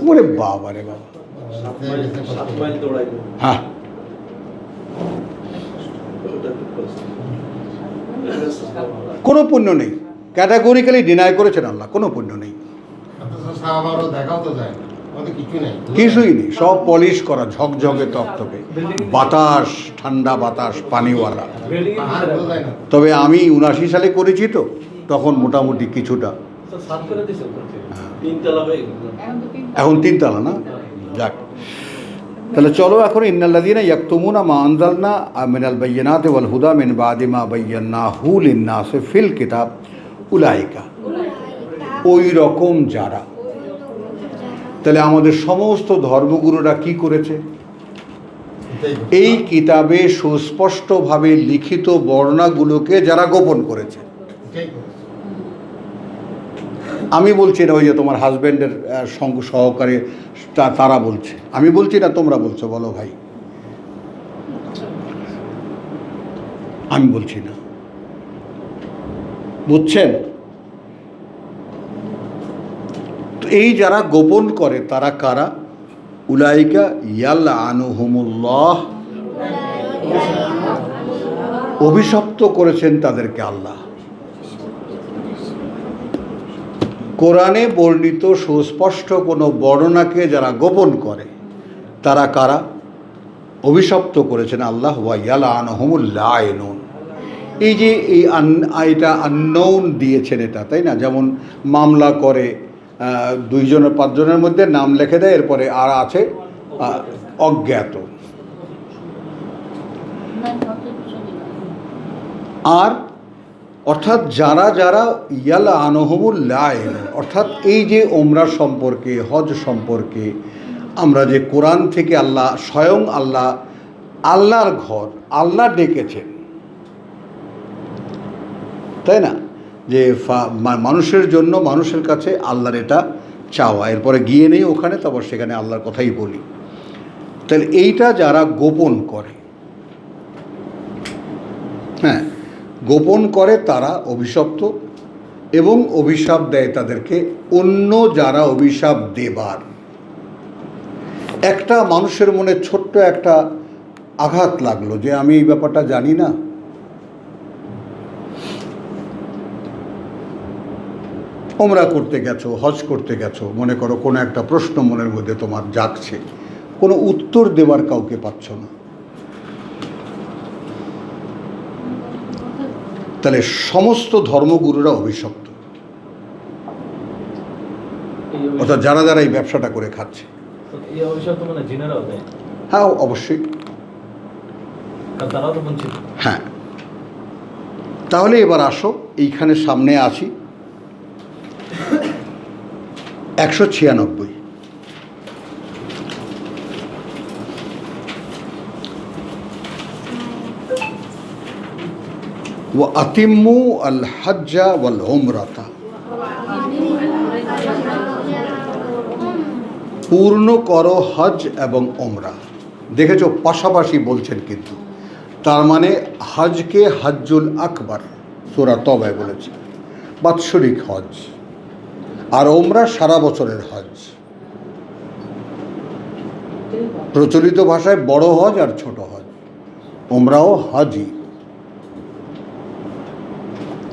বলে বাবা রে বাবা, হ্যাঁ, কোনো পুণ্য নেই, ক্যাটাগরিক্যালি ডিনাই করেছেন আল্লাহ, কোনো পুণ্য নেই, কিছুই নেই, সব পলিশ করা, ঝকঝকে তকতকে, বাতাস, ঠান্ডা বাতাস, পানিওয়ালা। তবে আমি 79 সালে করেছি তো, তখন মোটামুটি কিছুটা, এখন 3 তলা না, যাক। তাহলে চলো এখন ইন্নাল্লাযীনা ইয়াকতুমুনা মা আনজালনা মিনাল বায়্যিনাতি ওয়াল হুদা মিন বাদি মা বায়্যান্নাহু লিন-নাসি ফিল কিতাব উলাইকা, ওই রকম যারা। তাহলে আমাদের সমস্ত ধর্মগুরুরা কি করেছে? এই কিতাবে সুস্পষ্টভাবে লিখিত বর্ণনাগুলোকে যারা গোপন করেছে। আমি বলছি না ওই যে তোমার হাজব্যান্ডের সহকারে তারা বলছে, আমি বলছি না, তোমরা বলছো, বলো ভাই, আমি বলছি না, বুঝছেন? তো এই যারা গোপন করে তারা কারা? উলাইকা ইয়ালআনুহুমুল্লাহ, অভিশপ্ত করেছেন তাদেরকে আল্লাহ। কোরআনে বর্ণিত সুস্পষ্ট কোনো বর্ণনাকে যারা গোপন করে তারা কারা? অভিশপ্ত করেছেন আল্লাহ। ওয়া ইয়ালআনুহুমুল লাইনুন, এই যে এটা আননোন দিয়েছেন এটা, তাই না? যেমন মামলা করে 2 জনের 5 জনের মধ্যে নাম লিখে দেয়, এরপরে আর আছে অজ্ঞাত। আর অর্থাৎ যারা যারা ইয়ালআনুহুমুল লাইন, অর্থাৎ এই যে ওমরা সম্পর্কে, হজ সম্পর্কে আমরা যে কোরআন থেকে আল্লাহ স্বয়ং আল্লাহর ঘর আল্লাহ ডেকেছেন, তাই না? যে মানুষের জন্য, মানুষের কাছে আল্লাহর এটা চাওয়া, এরপরে গিয়ে নেই ওখানে, তারপর সেখানে আল্লাহর কথাই বলি। তাহলে এইটা যারা গোপন করে, হ্যাঁ, গোপন করে তারা অভিশপ্ত। এবং অভিশাপ দেয় তাদেরকে অন্য যারা অভিশাপ দেবার। একটা মানুষের মনে ছোট্ট একটা আঘাত লাগলো যে আমি এই ব্যাপারটা জানি না। ওমরা করতে গেছো, হজ করতে গেছো, মনে করো কোনো একটা প্রশ্ন মনের মধ্যে তোমার জাগছে, কোনো উত্তর দেওয়ার কাউকে পাচ্ছ না, তাহলে সমস্ত ধর্মগুরুরা অভিশপ্ত, অর্থাৎ যারা যারা এই ব্যবসাটা করে খাচ্ছে। হ্যাঁ অবশ্যই, হ্যাঁ। তাহলে এবার আসো, এইখানে সামনে আসি 196। ওয়া আতিম্মু আল হজ্জা ওয়াল উমরাতা, পূর্ণ করো হজ এবং ওমরা। দেখেছো পাশাপাশি বলছেন, কিন্তু তার মানে হজকে হজ্জুল আকবার সূরা তওবায় বলেছে, বাৎসরিক হজ, আর ওমরা সারা বছরের হজ। প্রচলিত ভাষায় বড় হজ আর ছোট হজ, ওমরাও হজই।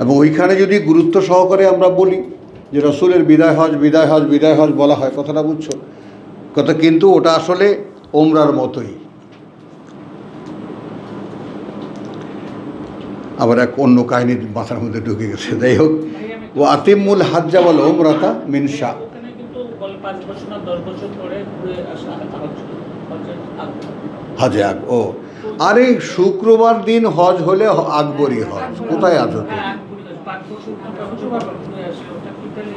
এবং ওইখানে যদি গুরুত্ব সহকারে আমরা বলি যে রসুলের বিদায় হজ বিদায় হজ বিদায় হজ বলা হয়, কথাটা বুঝছো কথা, কিন্তু ওটা আসলে ওমরার মতোই। আবার এক অন্য কাহিনী মাথার মধ্যে ঢুকে গেছে, যাই হোক। ও আতিমুল হজ্জা ওয়াল উমরাতা মিন শাহ, হজে আগ ও আরে শুক্রবার দিন হজ হলে আকবরী হজ, কোথায় আছো তুমি,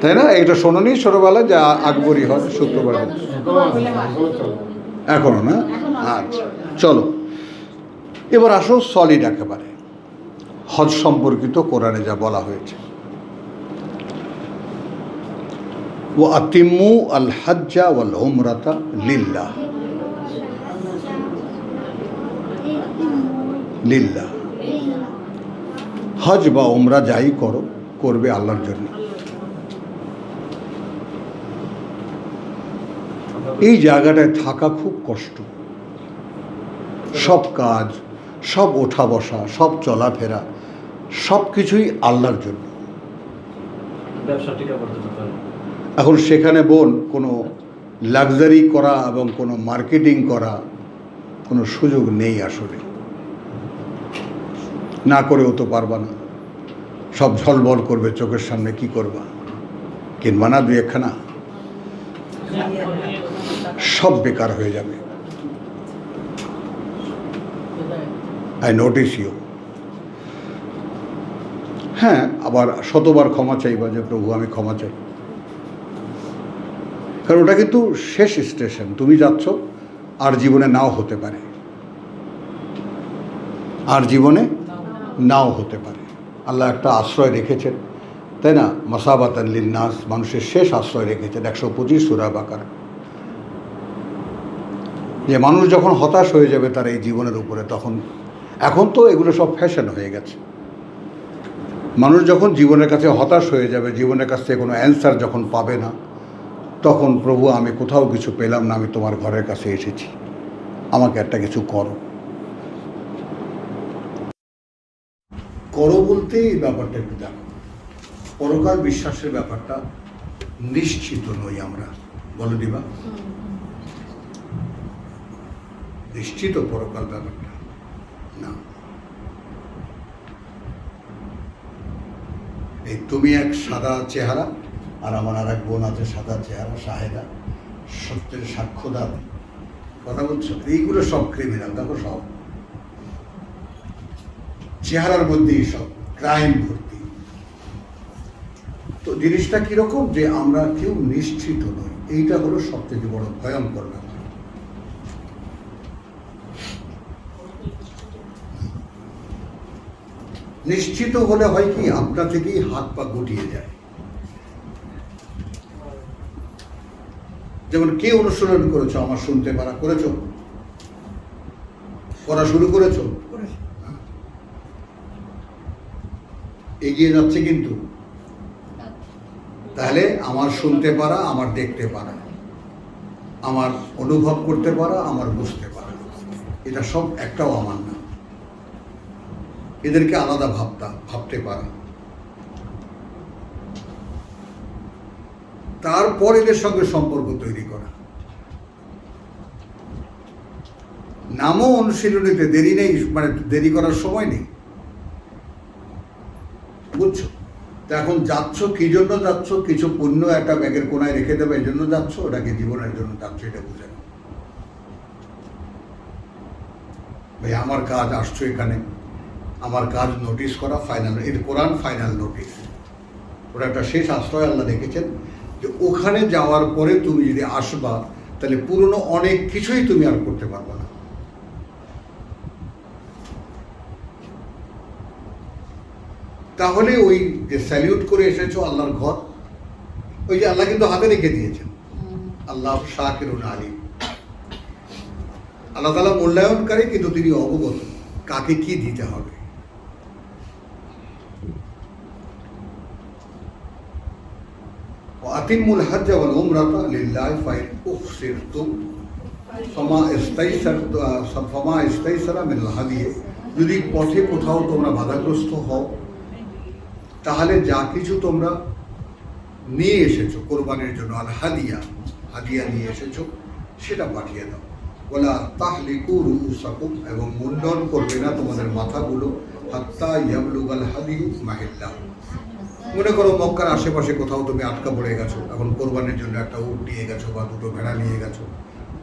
তাই না? এটা শোনোনি ছোটবেলা যে আকবরী হজ শুক্রবার হজ? এখনো না? আচ্ছা চলো এবার আসো সলিড একেবারে হজ সম্পর্কিত কোরআনে যা বলা হয়েছে। ও আতিম্মু আল হজ্জা ওয়াল উমরাতা লিল্লাহ, লিল্লাহ। হজ বা উমরা যাই করো, করবে আল্লাহর জন্য। এই জায়গাটায় থাকা খুব কষ্ট, সব কাজ, সব ওঠা বসা, সব চলাফেরা, সব কিছুই আল্লাহর জন্য। এখন সেখানে বোন কোনো লাক্সারি করা এবং কোনো মার্কেটিং করা কোনো সুযোগ নেই আসলে, না করেও তো পারবা না। সব ঝলবল করবে চোখের সামনে, কি করবা? কিনবা না দুই একখানা, সব বেকার হয়ে যাবে। I notice you. হ্যাঁ, আবার শতবার ক্ষমা চাইবা যে প্রভু আমি ক্ষমা চাই, কারণ ওটা কিন্তু শেষ স্টেশন। তুমি যাচ্ছ, আর জীবনে নাও হতে পারে, আর জীবনে নাও হতে পারে। আল্লাহ একটা আশ্রয় রেখেছেন, তাই না? মাসাবাতান লিন্নাস, মানুষের শেষ আশ্রয় রেখেছেন 125 সূরা বাকারা, যে মানুষ যখন হতাশ হয়ে যাবে তার এই জীবনের উপরে, তখন, এখন তো এগুলো সব ফ্যাশন হয়ে গেছে, মানুষ যখন জীবনের কাছে হতাশ হয়ে যাবে, জীবনের কাছ থেকে কোনো অ্যান্সার যখন পাবে না, তখন প্রভু আমি কোথাও কিছু পেলাম না, আমি তোমার ঘরের কাছে এসেছি, আমাকে একটা কিছু করো। করো বলতে এই ব্যাপারটা একটু দেখো, পরকাল বিশ্বাসের ব্যাপারটা নিশ্চিত নই আমরা, বলো দিবা? নিশ্চিত পরকাল ব্যাপারটা না। এই তুমি এক সাদা চেহারা, আর আমার আর এক বোন আছে সাদা চেহারা, শাহেদা, সত্যের সাক্ষ্যদান, কথা বলছো? এইগুলো সব ক্রিমিনাল, দেখো সব চেহারার মধ্যেই সব ক্রাইম ভর্তি। তো জিনিসটা কিরকম যে আমরা কেউ নিশ্চিত নই, এইটা হলো সবথেকে বড় ভয়ঙ্কর ব্যাপার। নিশ্চিত হলে হয় কি, আপনা থেকেই হাত পা গুটিয়ে যায়। যেমন কে অনুশীলন করেছো, আমার শুনতে পারা করেছো, করা শুরু করেছো, এগিয়ে যাচ্ছে কিন্তু তাহলে আমার শুনতে পারা, আমার দেখতে পারা, আমার অনুভব করতে পারা, আমার বুঝতে পারা, এটা সব একটাও আমার না। এদেরকে আলাদা ভাবতে পারা, তারপর এদের সঙ্গে সম্পর্ক তৈরি করা। নামও অনুশীলনীতে দেরি নেই, মানে দেরি করার সময় নেই, বুঝছো? তো এখন যাচ্ছ, কি জন্য যাচ্ছ? কিছু পুণ্য একটা ব্যাগের কোনায় রেখে দেবে, এই জন্য যাচ্ছ? ওটাকে জীবনের জন্য যাচ্ছ, এটা বুঝে নাও। ভাই আমার কাজ, আসছো এখানে, আমার কাজ নোটিশ করা, ফাইনাল। এর কোরআন ফাইনাল নোটিশ, ওটা একটা শেষ আশ্রয় আল্লাহ দেখেছেন যে ওখানে যাওয়ার পরে তুমি যদি আসবা, তাহলে পুরনো অনেক কিছুই তুমি আর করতে পারবে না। তাহলে ওই যে স্যালিউট করে এসেছো আল্লাহর ঘর, ওই যে আল্লাহ কিন্তু হাতে রেখে দিয়েছেন, আল্লাহ শাকিরুন আলিম, আল্লাহ তাআলা মূল্যায়নকারী, কিন্তু তিনি অবগত কাকে কি দিতে হবে। আতিমুল হজ্জ ওয়াল উমরাতা লিল্লাহি ফাইন উহসিরতুম ফামা ইস্তাইসারা মিনাল হাদি। যদি পথে কোথাও তোমরা বাধাগ্রস্ত হও, তাহলে যা কিছু তোমরা নিয়ে এসেছো কোরবানির জন্য, আল হাদিয়া, হাদিয়া নিয়ে এসেছো, সেটা পাঠিয়ে দাও। ওয়ালা তাহলিকু রুউসাকুম, এবং মুন্ডন করবে না তোমাদের মাথাগুলো, হাত্তা ইয়াবলুগাল হাদিয়ু মাহিল্লাহ। মনে করো মক্কার আশেপাশে কোথাও তুমি আটকা পড়ে গেছো, এখন কোরবানির জন্য একটা উট নিয়ে গেছো, বা দুটো ভেড়া নিয়ে গেছো,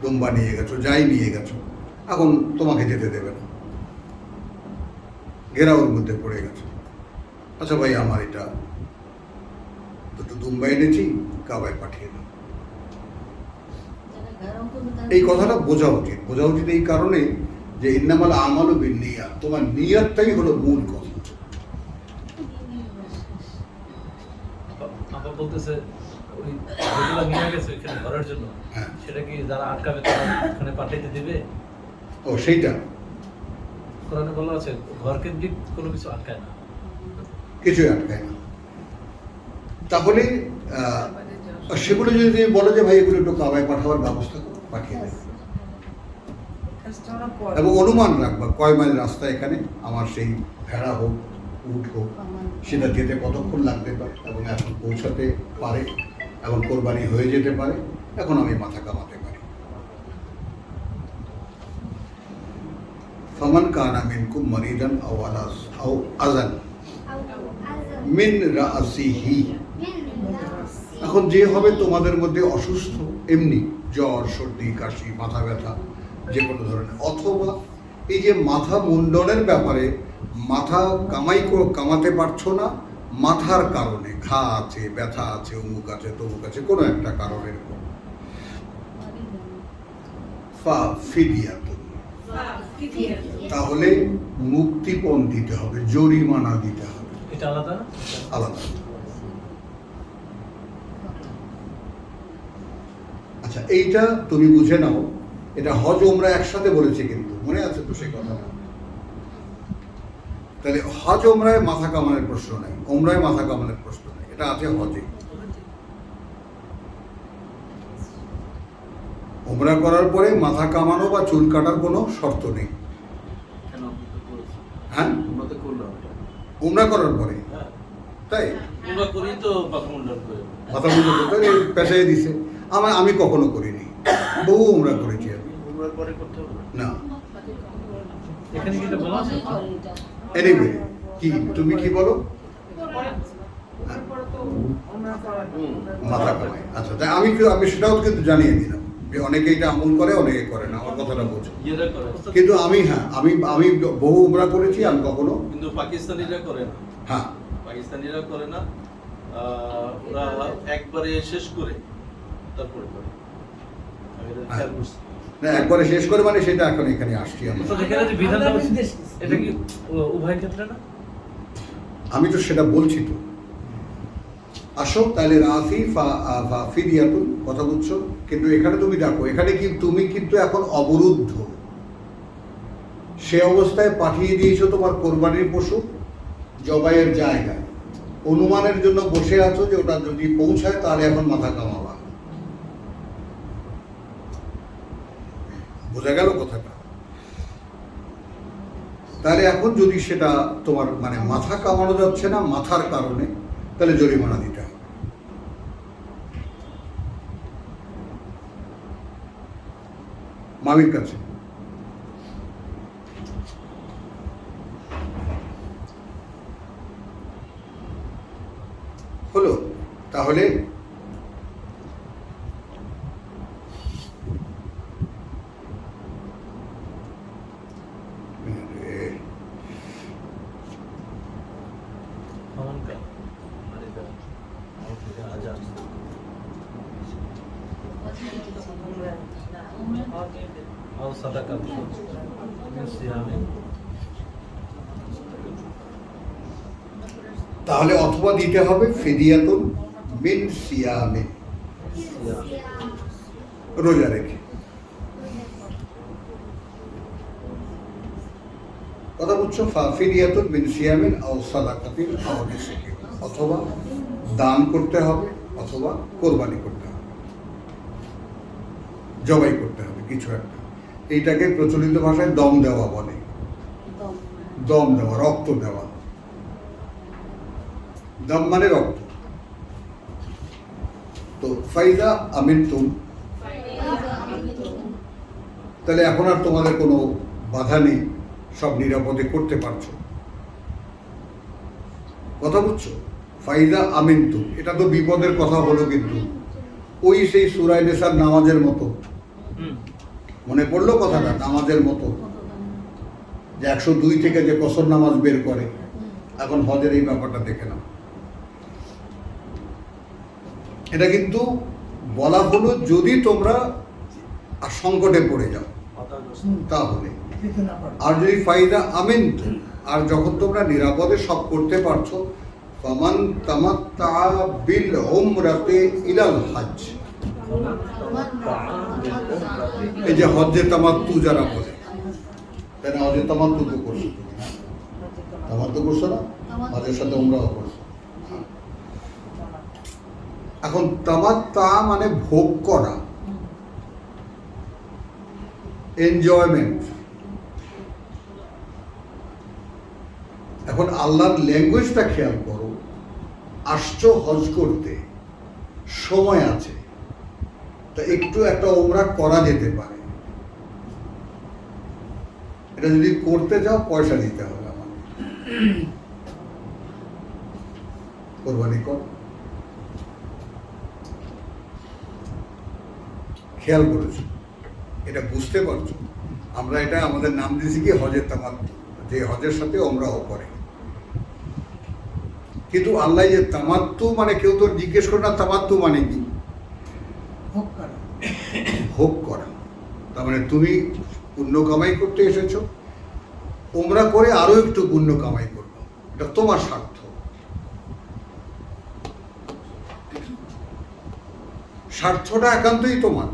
দুম্বা নিয়ে গেছো, যাই নিয়ে গেছো, এখন তোমাকে যেতে দেবে না, ঘেরাওর মধ্যে পড়ে গেছো। আচ্ছা ভাই, আমার এটা দুটো দুম্বা এনেছি, কাবায় পাঠিয়ে দাও। এই কথাটা বোঝা উচিত। এই কারণে যে ইন্নামাল আমালু বিন্নিয়াত, তোমার নিয়তটাই হলো মূল কথা। আপা বলতেছে ওই যেগুলো নিয়ে গেছে ওইখানে ঘরের জন্য, সেটা কি যারা আটকাবে তারা ওখানে পাঠাইতে দিবে? ও সেইটা কোরআনে বলা আছে ঘর কেন্দ্রিক কোনো কিছু আটকায় না, কিছুই আটকায় না। তাহলে সেগুলো যদি তুমি বলো যে ভাই এগুলো একটু কাবায় পাঠাবার ব্যবস্থা করো, পাঠিয়ে দেবে। এবং অনুমান রাখবা কয় মাইল রাস্তা এখানে আমার সেই ভেড়া হোক, উট হোক, সেটা যেতে কতক্ষণ লাগতে পারে, এবং এখন পৌঁছাতে পারে, এবং কোরবানি হয়ে যেতে পারে, এখন আমি মাথা কামাতে পারি। ফামান কানা মিনকুম মারিদান আও আযান মিন রাসিহি। এখন যে হবে তোমাদের মধ্যে অসুস্থ, এমনি জ্বর, সর্দি, কাশি, মাথা ব্যথা, যে কোনো ধরনের, অথবা এই যে মাথা মুন্ডনের ব্যাপারে, মাথা কামাতে পারছো না, মাথার কারণে ঘা আছে, ব্যথা আছে, অমুক আছে, তমুক আছে, কোনো একটা কারণের উপর, তাহলে মুক্তিপণ দিতে হবে, জরিমানা দিতে হবে। এটা আলাদা আলাদা। আচ্ছা, এইটা তুমি বুঝে নাও, এটা হজ ওমরা একসাথে বলেছে, কিন্তু মনে আছে তো সেই কথাটা? তাহলে হজ ওমরায় মাথা কামানোর প্রশ্ন নাই, ওমরায় মাথা কামানোর প্রশ্ন নাই, এটা আছে হজে। ওমরা করার পরে মাথা কামানো বা চুল কাটার কোনো শর্ত নেই। হ্যাঁ, ওমরা করার পরে, তাই মাথা মুন্ডন করতে পেশায় দিছে। আমি কখনো করিনি, বহু ওমরা করেছি আমি। না, এনিওয়ে, কি তুমি কি বলো? মাথা কামাই। আচ্ছা, তাই আমি সেটাও কিন্তু জানিয়ে দিলাম যে অনেকে এটা আমল করে, অনেকে করে না, আমার কথাটা বোঝো। কিন্তু আমি আমি বহু উমরা করেছি, আমি কখনো। কিন্তু পাকিস্তানিরা করে না। হ্যাঁ, পাকিস্তানিরা করে না, ওরা একবারে শেষ করে তারপরে করে। না, একবারে শেষ করে মানে সেটা এখন এখানে আসছি আমি। এটা কি উভয় ক্ষেত্রে না? আমি তো সেটা বলছি তো। আসো তাহলে রাফি ফিদিয়াতুন, কথা বুঝছো? কিন্তু এখানে তুমি দেখো, এখানে কি তুমি কিন্তু এখন অবরুদ্ধ, সে অবস্থায় পাঠিয়ে দিয়েছো তোমার কোরবানির পশু জবাইয়ের জায়গায়, অনুমানের জন্য বসে আছো যে ওটা যদি পৌঁছায় তাহলে এখন মাথা কামাবা। বোঝা গেল কথাটা? তাহলে এখন যদি সেটা তোমার মানে মাথা কামানো যাচ্ছে না মাথার কারণে, তাহলে জরিমানা দিতে হবে। মামির কাছে হলো। তাহলে أو صدقة من صيام তাহলে অথবা দিতে হবে ফিদিয়াতুন মিন সিয়ামিন, রোজা রেখে। কথা বুঝছো? ফিদিয়াতুন মিন সিয়ামিন আও সাদাকাতিন আও নুসুকিন, অথবা দান করতে হবে অথবা কোরবানি করতে হবে, জবাই করতে হবে কিছু একটা। এইটাকে প্রচলিত ভাষায় দম দেওয়া বলে। দম দেওয়া, রক্ত দেওয়া। দম মানে রক্ত। তো ফাইদা আমিনতুম, তাহলে এখন আর তোমাদের কোনো বাধা নেই, সব নিরাপদে করতে পারছো। কথা বুঝছো? ফাইদা আমিনতুম, এটা তো বিপদের কথা হলো, কিন্তু ওই সেই সূরা নিসার নামাজের মতো। মনে পড়লো কথাটা? নামাজের মতো, যে 102 থেকে যে কসর নামাজ বের করে। এখন হজের এই ব্যাপারটা দেখে নাও। এটা কিন্তু বলা হলো যদি তোমরা সংকটে পড়ে যাও তাহলে। আর যদি ফাইদা আমিনতুম, আর যখন তোমরা নিরাপদে সব করতে পারছো, ফামান তামাত্তা বিল উমরাতে ইলাল হজ, এই যে হজ্জে তামাত্তু যারা বলে, তাই না? হজ্জে তামাত্তু তো করছো, তামাত্তু করছো না? হজের সাথে উমরাও করছো। এখন তামাত্তা মানে ভোগ করা, এনজয়মেন্ট। এখন আল্লাহর ল্যাঙ্গুয়েজটা খেয়াল করো। আসছো হজ করতে, সময় আছে, তা একটু একটা উমরা করা যেতে পারে। এটা যদি করতে যাও পয়সা দিতে হবে আমাকে, কোরবানি কর। খেয়াল করেছো? এটা বুঝতে পারছো? আমরা এটা আমাদের নাম দিয়েছি কি হজের তামাত্তু, যে হজের সাথে ওমরাও করে। কিন্তু আল্লাহ যে তামাত্তু মানে, কেউ তো জিজ্ঞেস করে না তামাত্তু মানে কি? ভোগ করা। তার মানে তুমি পুণ্য কামাই করতে এসেছো, ওমরা করে আরো একটু পুণ্য কামাই করবো, এটা তোমার স্বার্থ। স্বার্থটা একান্তই তোমার।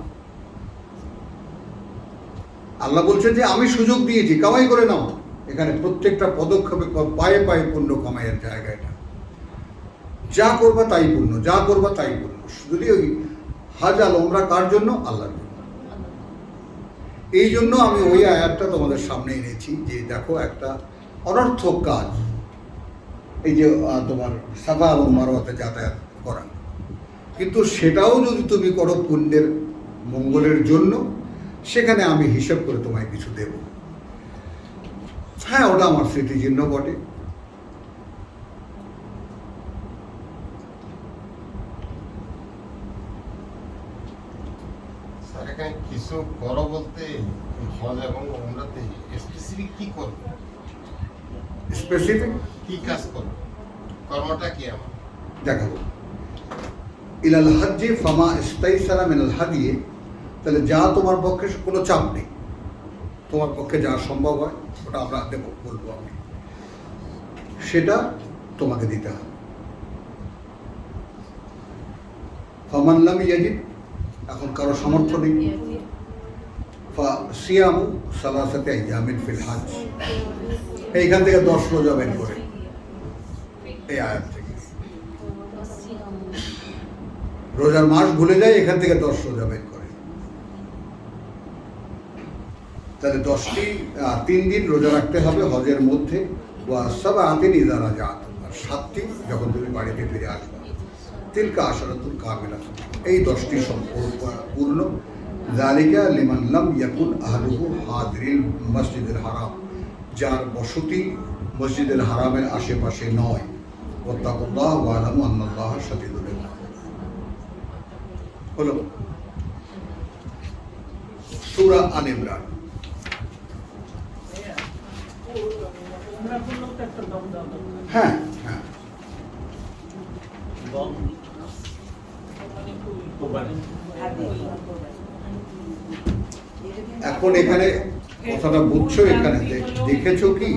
আল্লাহ বলছে যে আমি সুযোগ দিয়েছি, কামাই করে নাও। এখানে প্রত্যেকটা পদক্ষেপে পায়ে পায়ে পুণ্য কামাইয়ের জায়গা। এটা যা করবা তাই পুণ্য, যা করবা তাই পুণ্য। যদি ওই হজ আর ওমরা কার জন্য? আল্লাহর জন্য। এই জন্য আমি ওই আয়াতটা তোমাদের সামনে এনেছি, যে দেখো একটা অনর্থক কাজ, এই যে তোমার সাফা এবং মারওয়াতে যাতায়াত করা, কিন্তু সেটাও যদি তুমি করো পুণ্যের মঙ্গলের জন্য, সেখানে আমি হিসাব করে তোমায় কিছু দেব। হ্যাঁ, ওটা আমার স্মৃতিচিহ্ন বটে। স্যার এখানে কিছু করো বলতে হজ এবং ওমরাতে স্পেসিফিক কি করবে? স্পেসিফিক কি কাজ করবে? কর্মটা কি আমার? দেখাবো। ইলাল হজ্জে ফামা ইস্তাইসারা মিনাল হাদিয়ে, তাহলে যা তোমার পক্ষে, কোনো চাপ নেই, তোমার পক্ষে যা সম্ভব হয় ওটা আমরা দেবো, বলবো আমি, সেটা তোমাকে দিতে হবে। ফামান লাম ইয়াজিদ, এখন কারো সামর্থ্য নেই, সিয়ামু সালাসাতে আইয়ামিন ফিল হজ, এইখান থেকে 10 রোজা বের করে, এই আয়াত থেকে রোজার মাস ভুলে যায়, এখান থেকে 10 রোজা বের করে। তাহলে 10টি 3 দিন রোজা রাখতে হবে হজের মধ্যে, ওয়াসাবআতিন ইযা রাজাতুম, 7টি যখন তুমি বাড়িতে ফিরে আসবে। তিলকা আশরাতুন কামিলা, এই 10টি সম্পূর্ণ। যালিকা লিমান লাম ইয়াকুন আহলুহু হাদিরিল মসজিদুল হারাম, যার বসতি মসজিদুল হারামের আশেপাশে নয়। ওয়াত্তাকুল্লাহ ওয়া আলামু আন্নাল্লাহা শাদীদুল ইকাব। হলো সূরা আল ইমরান। হ্যাঁ হ্যাঁ, এখন এখানে কথাটা বুঝছো, এখানে দেখেছো কি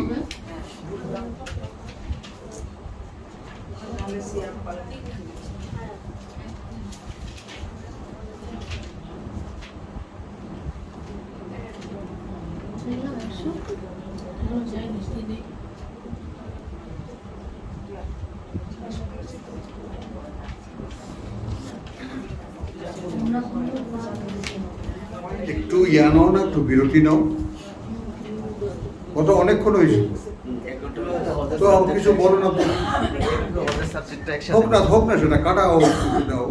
একটু নাও না, একটু বিরতি নাও। কত অনেকক্ষণ হয়েছে তো, কিছু বলো না। হোক না সেটা কাটাও, দাও।